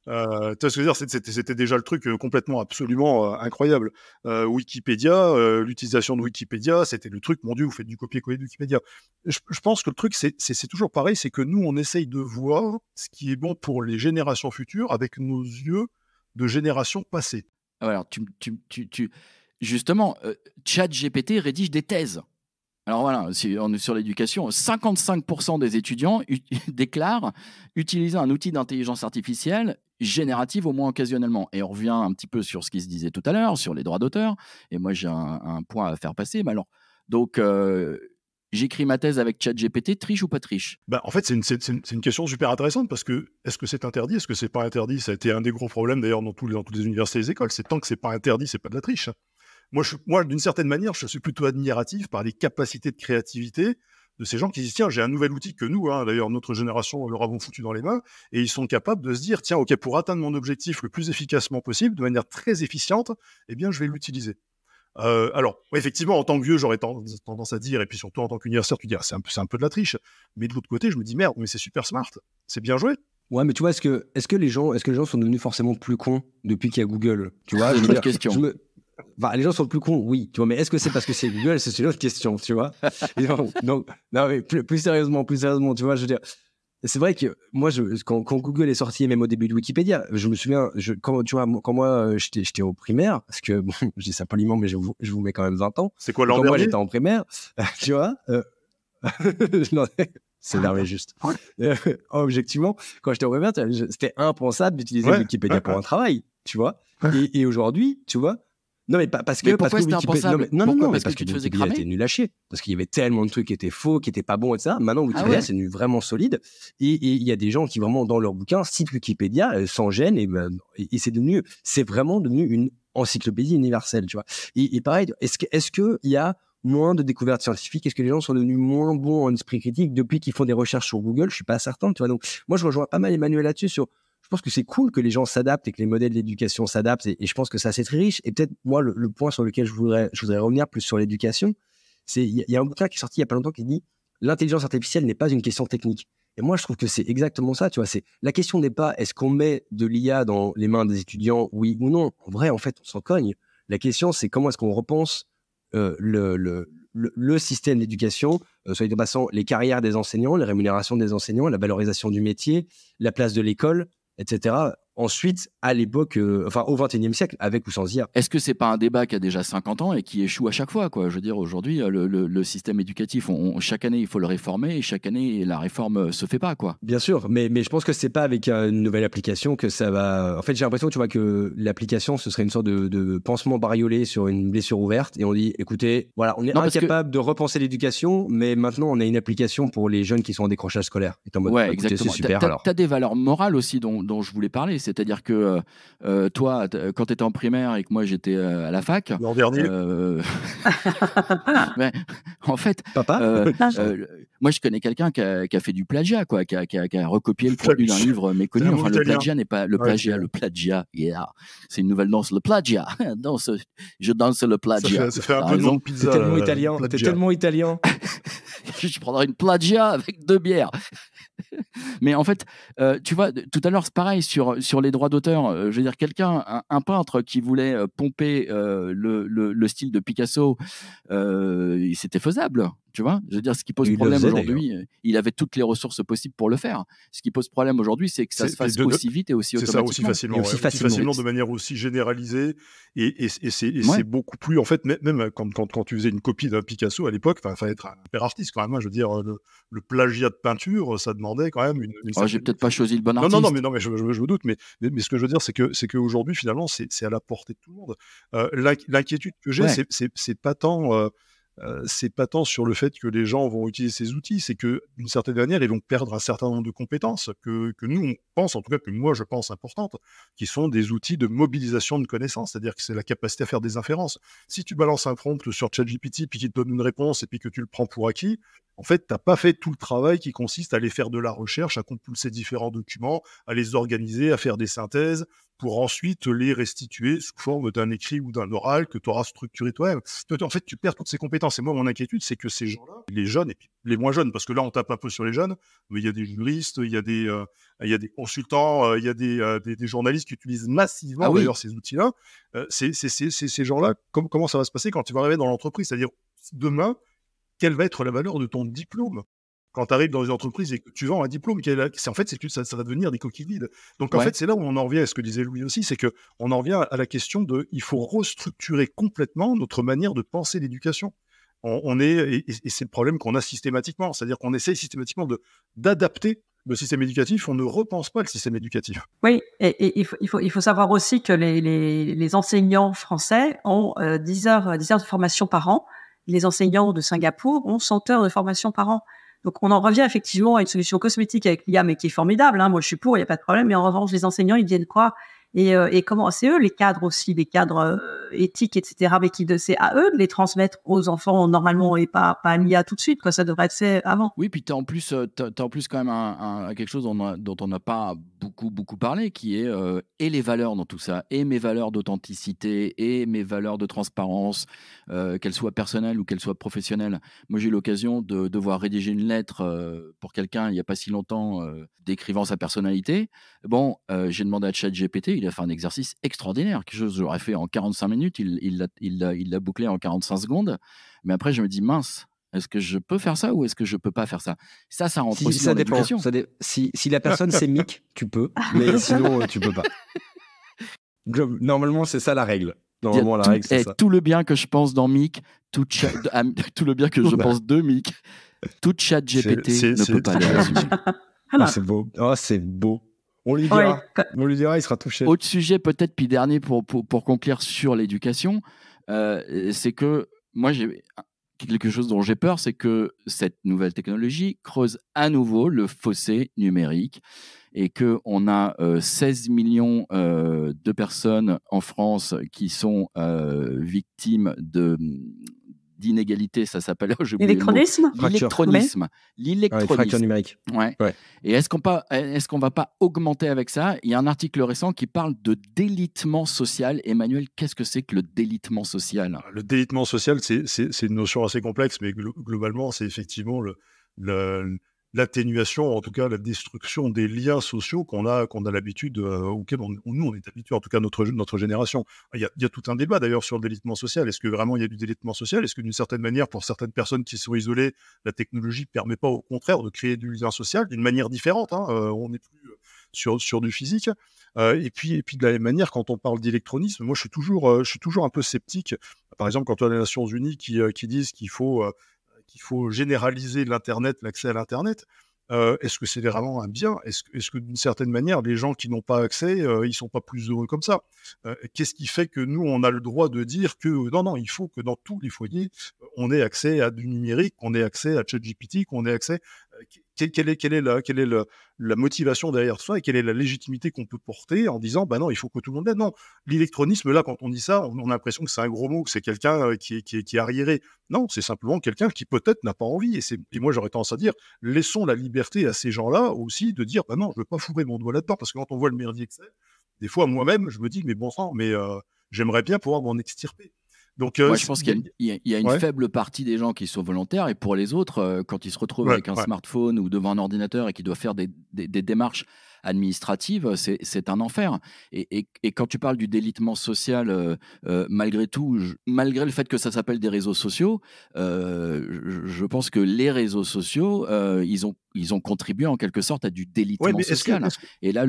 Tu vois ce que je veux dire? C'était déjà le truc complètement, absolument incroyable. Wikipédia, l'utilisation de Wikipédia, c'était le truc, mon Dieu, vous faites du copier-coller de Wikipédia. Je pense que le truc, c'est toujours pareil, c'est que nous, on essaye de voir ce qui est bon pour les générations futures avec nos yeux de générations passées. Alors, justement, ChatGPT rédige des thèses. Alors voilà, si on est sur l'éducation, 55% des étudiants déclarent utiliser un outil d'intelligence artificielle générative au moins occasionnellement. Et on revient un petit peu sur ce qui se disait tout à l'heure, sur les droits d'auteur. Et moi, j'ai un point à faire passer. Mais alors, donc, j'écris ma thèse avec ChatGPT, triche ou pas triche? En fait, c'est une question super intéressante parce que est-ce que c'est interdit? Est-ce que c'est pas interdit? Ça a été un des gros problèmes d'ailleurs dans toutes les universités et les écoles. C'est tant que c'est pas interdit, c'est pas de la triche. Moi, d'une certaine manière, je suis plutôt admiratif par les capacités de créativité de ces gens qui disent tiens, j'ai un nouvel outil que nous, d'ailleurs notre génération leur avons foutu dans les mains, et ils sont capables de se dire tiens, ok, pour atteindre mon objectif le plus efficacement possible, de manière très efficiente, eh bien, je vais l'utiliser. Alors, effectivement, en tant que vieux, j'aurais tendance à dire, et puis surtout en tant qu'universitaire, tu dis c'est un peu de la triche, mais de l'autre côté, je me dis merde, mais c'est super smart, c'est bien joué. Ouais, mais tu vois, est-ce que les gens sont devenus forcément plus cons depuis qu'il y a Google? Tu vois, c'est une autre question. Les gens sont plus cons, oui, tu vois, mais est-ce que c'est parce que c'est Google? C'est une autre question, tu vois. Non, mais plus sérieusement, tu vois, je veux dire, c'est vrai que moi, quand Google est sorti, même au début de Wikipédia, je me souviens, quand moi j'étais au primaire, parce que bon, je dis ça poliment, mais je vous mets quand même 20 ans. C'est quoi l'an dernier? Quand moi j'étais en primaire, tu vois, c'est énervé juste. Objectivement, quand j'étais au primaire, c'était impensable d'utiliser Wikipédia pour un travail, tu vois. Et aujourd'hui, tu vois. Non, mais parce que c'était impensable? Non, mais parce que Wikipédia était nul à chier. Parce qu'il y avait tellement de trucs qui étaient faux, qui n'étaient pas bons, etc. Maintenant, Wikipédia, c'est devenu vraiment solide. Et il y a des gens qui, vraiment, dans leur bouquin, citent Wikipédia sans gêne. Et c'est vraiment devenu une encyclopédie universelle, tu vois. Et pareil, est-ce qu'il y a moins de découvertes scientifiques? Est-ce que les gens sont devenus moins bons en esprit critique depuis qu'ils font des recherches sur Google? Je suis pas certain, tu vois. Donc, moi, je rejoins pas mal Emmanuel là-dessus je pense que c'est cool que les gens s'adaptent et que les modèles d'éducation s'adaptent, et je pense que ça, c'est très riche. Et peut-être, moi, le point sur lequel je voudrais revenir plus sur l'éducation, c'est il y a un bouquin qui est sorti il y a pas longtemps qui dit l'intelligence artificielle n'est pas une question technique. Et moi, je trouve que c'est exactement ça, tu vois. La question n'est pas est-ce qu'on met de l'IA dans les mains des étudiants, oui ou non. En vrai, en fait, on s'en cogne. La question, c'est comment est-ce qu'on repense le système d'éducation, soit dit en passant, les carrières des enseignants, les rémunérations des enseignants, la valorisation du métier, la place de l'école, etc. Ensuite, à l'époque, au XXIe siècle, avec ou sans IA. Est-ce que c'est pas un débat qui a déjà 50 ans et qui échoue à chaque fois, quoi? Je veux dire, aujourd'hui, le système éducatif, chaque année, il faut le réformer, et chaque année, la réforme se fait pas, quoi. Bien sûr, mais je pense que c'est pas avec une nouvelle application que ça va... En fait, j'ai l'impression, tu vois, que l'application, ce serait une sorte de pansement bariolé sur une blessure ouverte, et on dit, écoutez, voilà, on est incapable de repenser l'éducation, mais maintenant, on a une application pour les jeunes qui sont en décrochage scolaire. Et en mode, ouais, exactement. C'est super, t'as des valeurs morales aussi dont je voulais parler. C'est-à-dire que toi, quand tu étais en primaire et que moi j'étais à la fac, l'an dernier, en fait, papa, moi je connais quelqu'un qui a fait du plagiat, quoi, qui a recopié le contenu d'un livre méconnu. Enfin, le plagiat n'est pas le plagiat, le plagiat, yeah. C'est une nouvelle danse, le plagiat. Je danse le plagiat. Ça fait un peu de nom de pizza. T'es tellement italien. T'es tellement italien. Je prendrais une plagiat avec 2 bières. Mais en fait, tu vois, tout à l'heure, c'est pareil sur les droits d'auteur. Je veux dire, un peintre qui voulait pomper le style de Picasso, c'était faisable. Tu vois, je veux dire, ce qui pose problème aujourd'hui, il avait toutes les ressources possibles pour le faire. Ce qui pose problème aujourd'hui, c'est que ça se fasse aussi vite et aussi automatiquement. C'est ça, aussi facilement, de manière aussi généralisée. Et c'est beaucoup plus... En fait, même quand tu faisais une copie d'un Picasso à l'époque, il fallait être un père artiste quand même. Je veux dire, le plagiat de peinture, ça demandait quand même une j'ai peut-être pas choisi le bon artiste. Non, mais je me doute. Mais ce que je veux dire, c'est qu'aujourd'hui, finalement, c'est à la portée de tout le monde. L'inquiétude que j'ai, c'est pas tant... c'est pas tant sur le fait que les gens vont utiliser ces outils, c'est que d'une certaine manière, ils vont perdre un certain nombre de compétences que nous, on pense, en tout cas que moi, je pense importantes, qui sont des outils de mobilisation de connaissances, c'est-à-dire que c'est la capacité à faire des inférences. Si tu balances un prompt sur ChatGPT, puis qu'il te donne une réponse, et puis que tu le prends pour acquis, en fait, tu n'as pas fait tout le travail qui consiste à aller faire de la recherche, à compulser différents documents, à les organiser, à faire des synthèses, pour ensuite les restituer sous forme d'un écrit ou d'un oral que tu auras structuré toi-même. En fait, tu perds toutes ces compétences. Et moi, mon inquiétude, c'est que ces gens-là, les jeunes et puis les moins jeunes, parce que là, on tape un peu sur les jeunes, mais il y a des juristes, il y a des consultants, il y a des journalistes qui utilisent massivement d'ailleurs ces outils-là. Ces gens-là, comment ça va se passer quand tu vas arriver dans l'entreprise? C'est-à-dire, demain, quelle va être la valeur de ton diplôme? Quand tu arrives dans une entreprise et que tu vends un diplôme, en fait, ça va devenir des coquilles vides. Donc, en fait, c'est là où on en revient à ce que disait Louis aussi, c'est qu'on en revient à la question de il faut restructurer complètement notre manière de penser l'éducation. Et c'est le problème qu'on a systématiquement. C'est-à-dire qu'on essaye systématiquement d'adapter le système éducatif, on ne repense pas le système éducatif. Oui, et il faut savoir aussi que les enseignants français ont 10 heures de formation par an. Les enseignants de Singapour ont 100 heures de formation par an. Donc, on en revient effectivement à une solution cosmétique avec l'IA, mais qui est formidable. Hein. Moi, je suis pour, il n'y a pas de problème. Mais en revanche, les enseignants, ils viennent quoi? Et comment? C'est eux, les cadres aussi, les cadres éthiques, etc. Mais c'est à eux de les transmettre aux enfants normalement et pas à l'IA tout de suite. Quoi. Ça devrait être fait avant. Oui, puis t'as en plus quand même quelque chose dont on n'a pas beaucoup parlé, qui est et les valeurs dans tout ça, et mes valeurs d'authenticité, et mes valeurs de transparence, qu'elles soient personnelles ou qu'elles soient professionnelles. Moi, j'ai eu l'occasion de devoir rédiger une lettre pour quelqu'un il n'y a pas si longtemps, décrivant sa personnalité. Bon, j'ai demandé à ChatGPT, il a fait un exercice extraordinaire, quelque chose que j'aurais fait en 45 minutes, il l'a bouclé en 45 secondes. Mais après, je me dis, mince, est-ce que je peux faire ça ou est-ce que je peux pas faire ça? Ça rentre aussi dans l'éducation. Si la personne c'est Mick, tu peux, mais sinon tu peux pas. Normalement, c'est ça la règle. Normalement, la règle, c'est ça. Tout le bien que je pense dans Mick, tout le bien que je pense de Mick, tout ChatGPT ne peut pas les résumer. C'est beau. Oh, c'est beau. On lui dira, il sera touché. Autre sujet peut-être, puis dernier pour conclure sur l'éducation, c'est que moi, j'ai quelque chose dont j'ai peur, c'est que cette nouvelle technologie creuse à nouveau le fossé numérique et qu'on a 16 millions de personnes en France qui sont victimes d'inégalité, ça s'appelle l'électronisme. Fracture numérique. Ouais. Et est-ce qu'on va pas augmenter avec ça? Il y a un article récent qui parle de délitement social. Emmanuel, qu'est-ce que c'est que le délitement social? Le délitement social, c'est une notion assez complexe, mais globalement, c'est effectivement l'atténuation, en tout cas la destruction des liens sociaux qu'on a l'habitude, auxquels nous on est habitués, en tout cas notre génération. Il y a tout un débat d'ailleurs sur le délitement social. Est-ce que vraiment il y a du délitement social? Est-ce que d'une certaine manière, pour certaines personnes qui sont isolées, la technologie ne permet pas au contraire de créer du lien social d'une manière différente, hein, on n'est plus sur du physique. Et puis de la même manière, quand on parle d'électronisme, moi je suis toujours un peu sceptique. Par exemple, quand on a les Nations Unies qui disent qu'il faut généraliser l'accès à l'Internet, est-ce que c'est vraiment un bien? Est-ce que d'une certaine manière, les gens qui n'ont pas accès, ils ne sont pas plus heureux comme ça? Qu'est-ce qui fait que nous, on a le droit de dire que non, il faut que dans tous les foyers, on ait accès à du numérique, qu'on ait accès à ChatGPT, qu'on ait accès... Quelle est la motivation derrière ça et quelle est la légitimité qu'on peut porter en disant non, il faut que tout le monde l'aide? Non, l'électronisme, là, quand on dit ça, on a l'impression que c'est un gros mot, que c'est quelqu'un qui est arriéré. Non, c'est simplement quelqu'un qui peut-être n'a pas envie. Et moi, j'aurais tendance à dire, laissons la liberté à ces gens-là aussi de dire non, je ne veux pas fourrer mon doigt là-dedans, parce que quand on voit le merdier que c'est, des fois, moi-même, je me dis, mais bon sang, j'aimerais bien pouvoir m'en extirper. Donc, moi, je pense qu'il y a une faible partie des gens qui sont volontaires, et pour les autres, quand ils se retrouvent avec un smartphone ou devant un ordinateur et qu'ils doivent faire des démarches administratives, c'est un enfer. Et quand tu parles du délitement social, malgré tout, malgré le fait que ça s'appelle des réseaux sociaux, je pense que les réseaux sociaux, ils ont contribué en quelque sorte à du délitement social. Et là,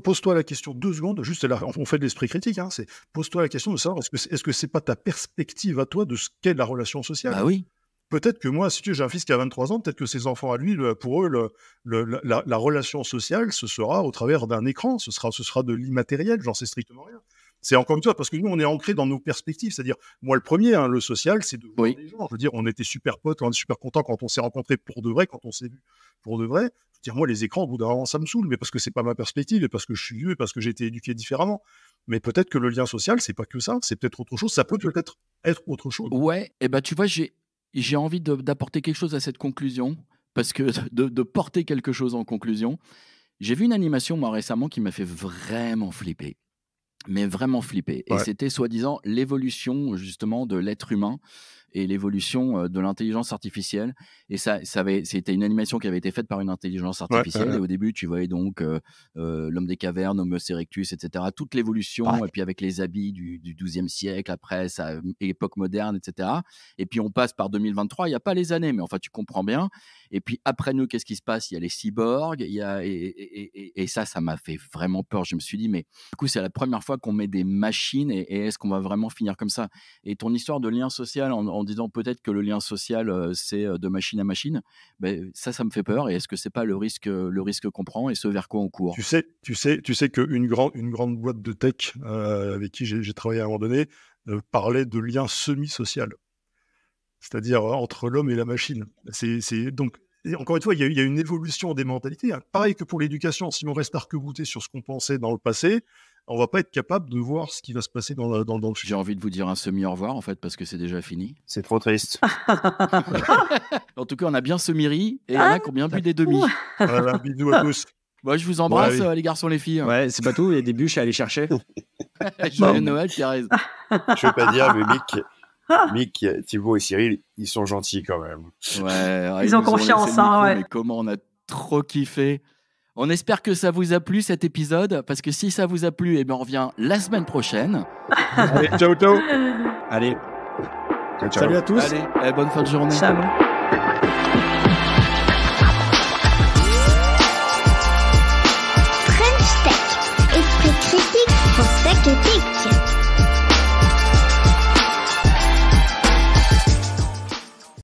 pose-toi la question 2 secondes, juste là, on fait de l'esprit critique, hein, pose-toi la question de savoir est-ce que c'est pas ta perspective à toi de ce qu'est la relation sociale? Bah oui. Peut-être que moi, si j'ai un fils qui a 23 ans, peut-être que ses enfants à lui, pour eux, la relation sociale, ce sera au travers d'un écran, ce sera de l'immatériel, j'en sais strictement rien. C'est encore une fois parce que nous, on est ancré dans nos perspectives. C'est-à-dire, moi, le premier, le social, c'est de voir des gens. Je veux dire, on était super potes, on était super contents quand on s'est rencontrés pour de vrai, quand on s'est vu pour de vrai. Je veux dire, moi, les écrans, au bout d'un moment, ça me saoule, mais parce que c'est pas ma perspective, et parce que je suis vieux, et parce que j'ai été éduqué différemment. Mais peut-être que le lien social, c'est pas que ça, c'est peut-être autre chose. Ça peut peut-être être autre chose. Ouais, et tu vois, j'ai envie d'apporter quelque chose à cette conclusion, parce que de porter quelque chose en conclusion. J'ai vu une animation, moi, récemment, qui m'a fait vraiment flipper. Mais vraiment flipper. Et c'était soi-disant l'évolution, justement, de l'être humain et l'évolution de l'intelligence artificielle. Et c'était une animation qui avait été faite par une intelligence artificielle. Et au début, tu voyais donc l'homme des cavernes, Homo erectus, etc. Toute l'évolution, et puis avec les habits du XIIe siècle, après, époque moderne, etc. Et puis, on passe par 2023. Il n'y a pas les années, mais enfin, tu comprends bien. Et puis, après nous, qu'est-ce qui se passe? Il y a les cyborgs. Et ça m'a fait vraiment peur. Je me suis dit, mais du coup, c'est la première fois qu'on met des machines. Et est-ce qu'on va vraiment finir comme ça? Et ton histoire de lien social, en disant peut-être que le lien social, c'est de machine à machine, ça me fait peur. Et est-ce que c'est pas le risque qu'on prend et ce vers quoi on court? Tu sais qu'une grande boîte de tech avec qui j'ai travaillé à un moment donné parlait de lien semi-social, c'est-à-dire entre l'homme et la machine. Donc, encore une fois, il y a une évolution des mentalités. Pareil que pour l'éducation, si on reste arc-bouté sur ce qu'on pensait dans le passé, on va pas être capable de voir ce qui va se passer dans le futur. J'ai envie de vous dire un semi-au revoir, en fait, parce que c'est déjà fini. C'est trop triste. En tout cas, on a bien semi-ri et il y en a qui ont bien bu des demi. Voilà, bisous à tous. Moi, je vous embrasse, les garçons, les filles. Ouais, c'est pas tout, il y a des bûches à aller chercher. Joyeux Noël, Thérèse. Je veux pas dire, mais Mick, Thibaut et Cyril, ils sont gentils quand même. Ouais, ils ont confiance, ouais. Mais comment on a trop kiffé. On espère que ça vous a plu cet épisode, parce que si ça vous a plu, on revient la semaine prochaine. Allez, ciao. Allez, Ciao. salut à tous. Allez, bonne fin de journée. Ciao.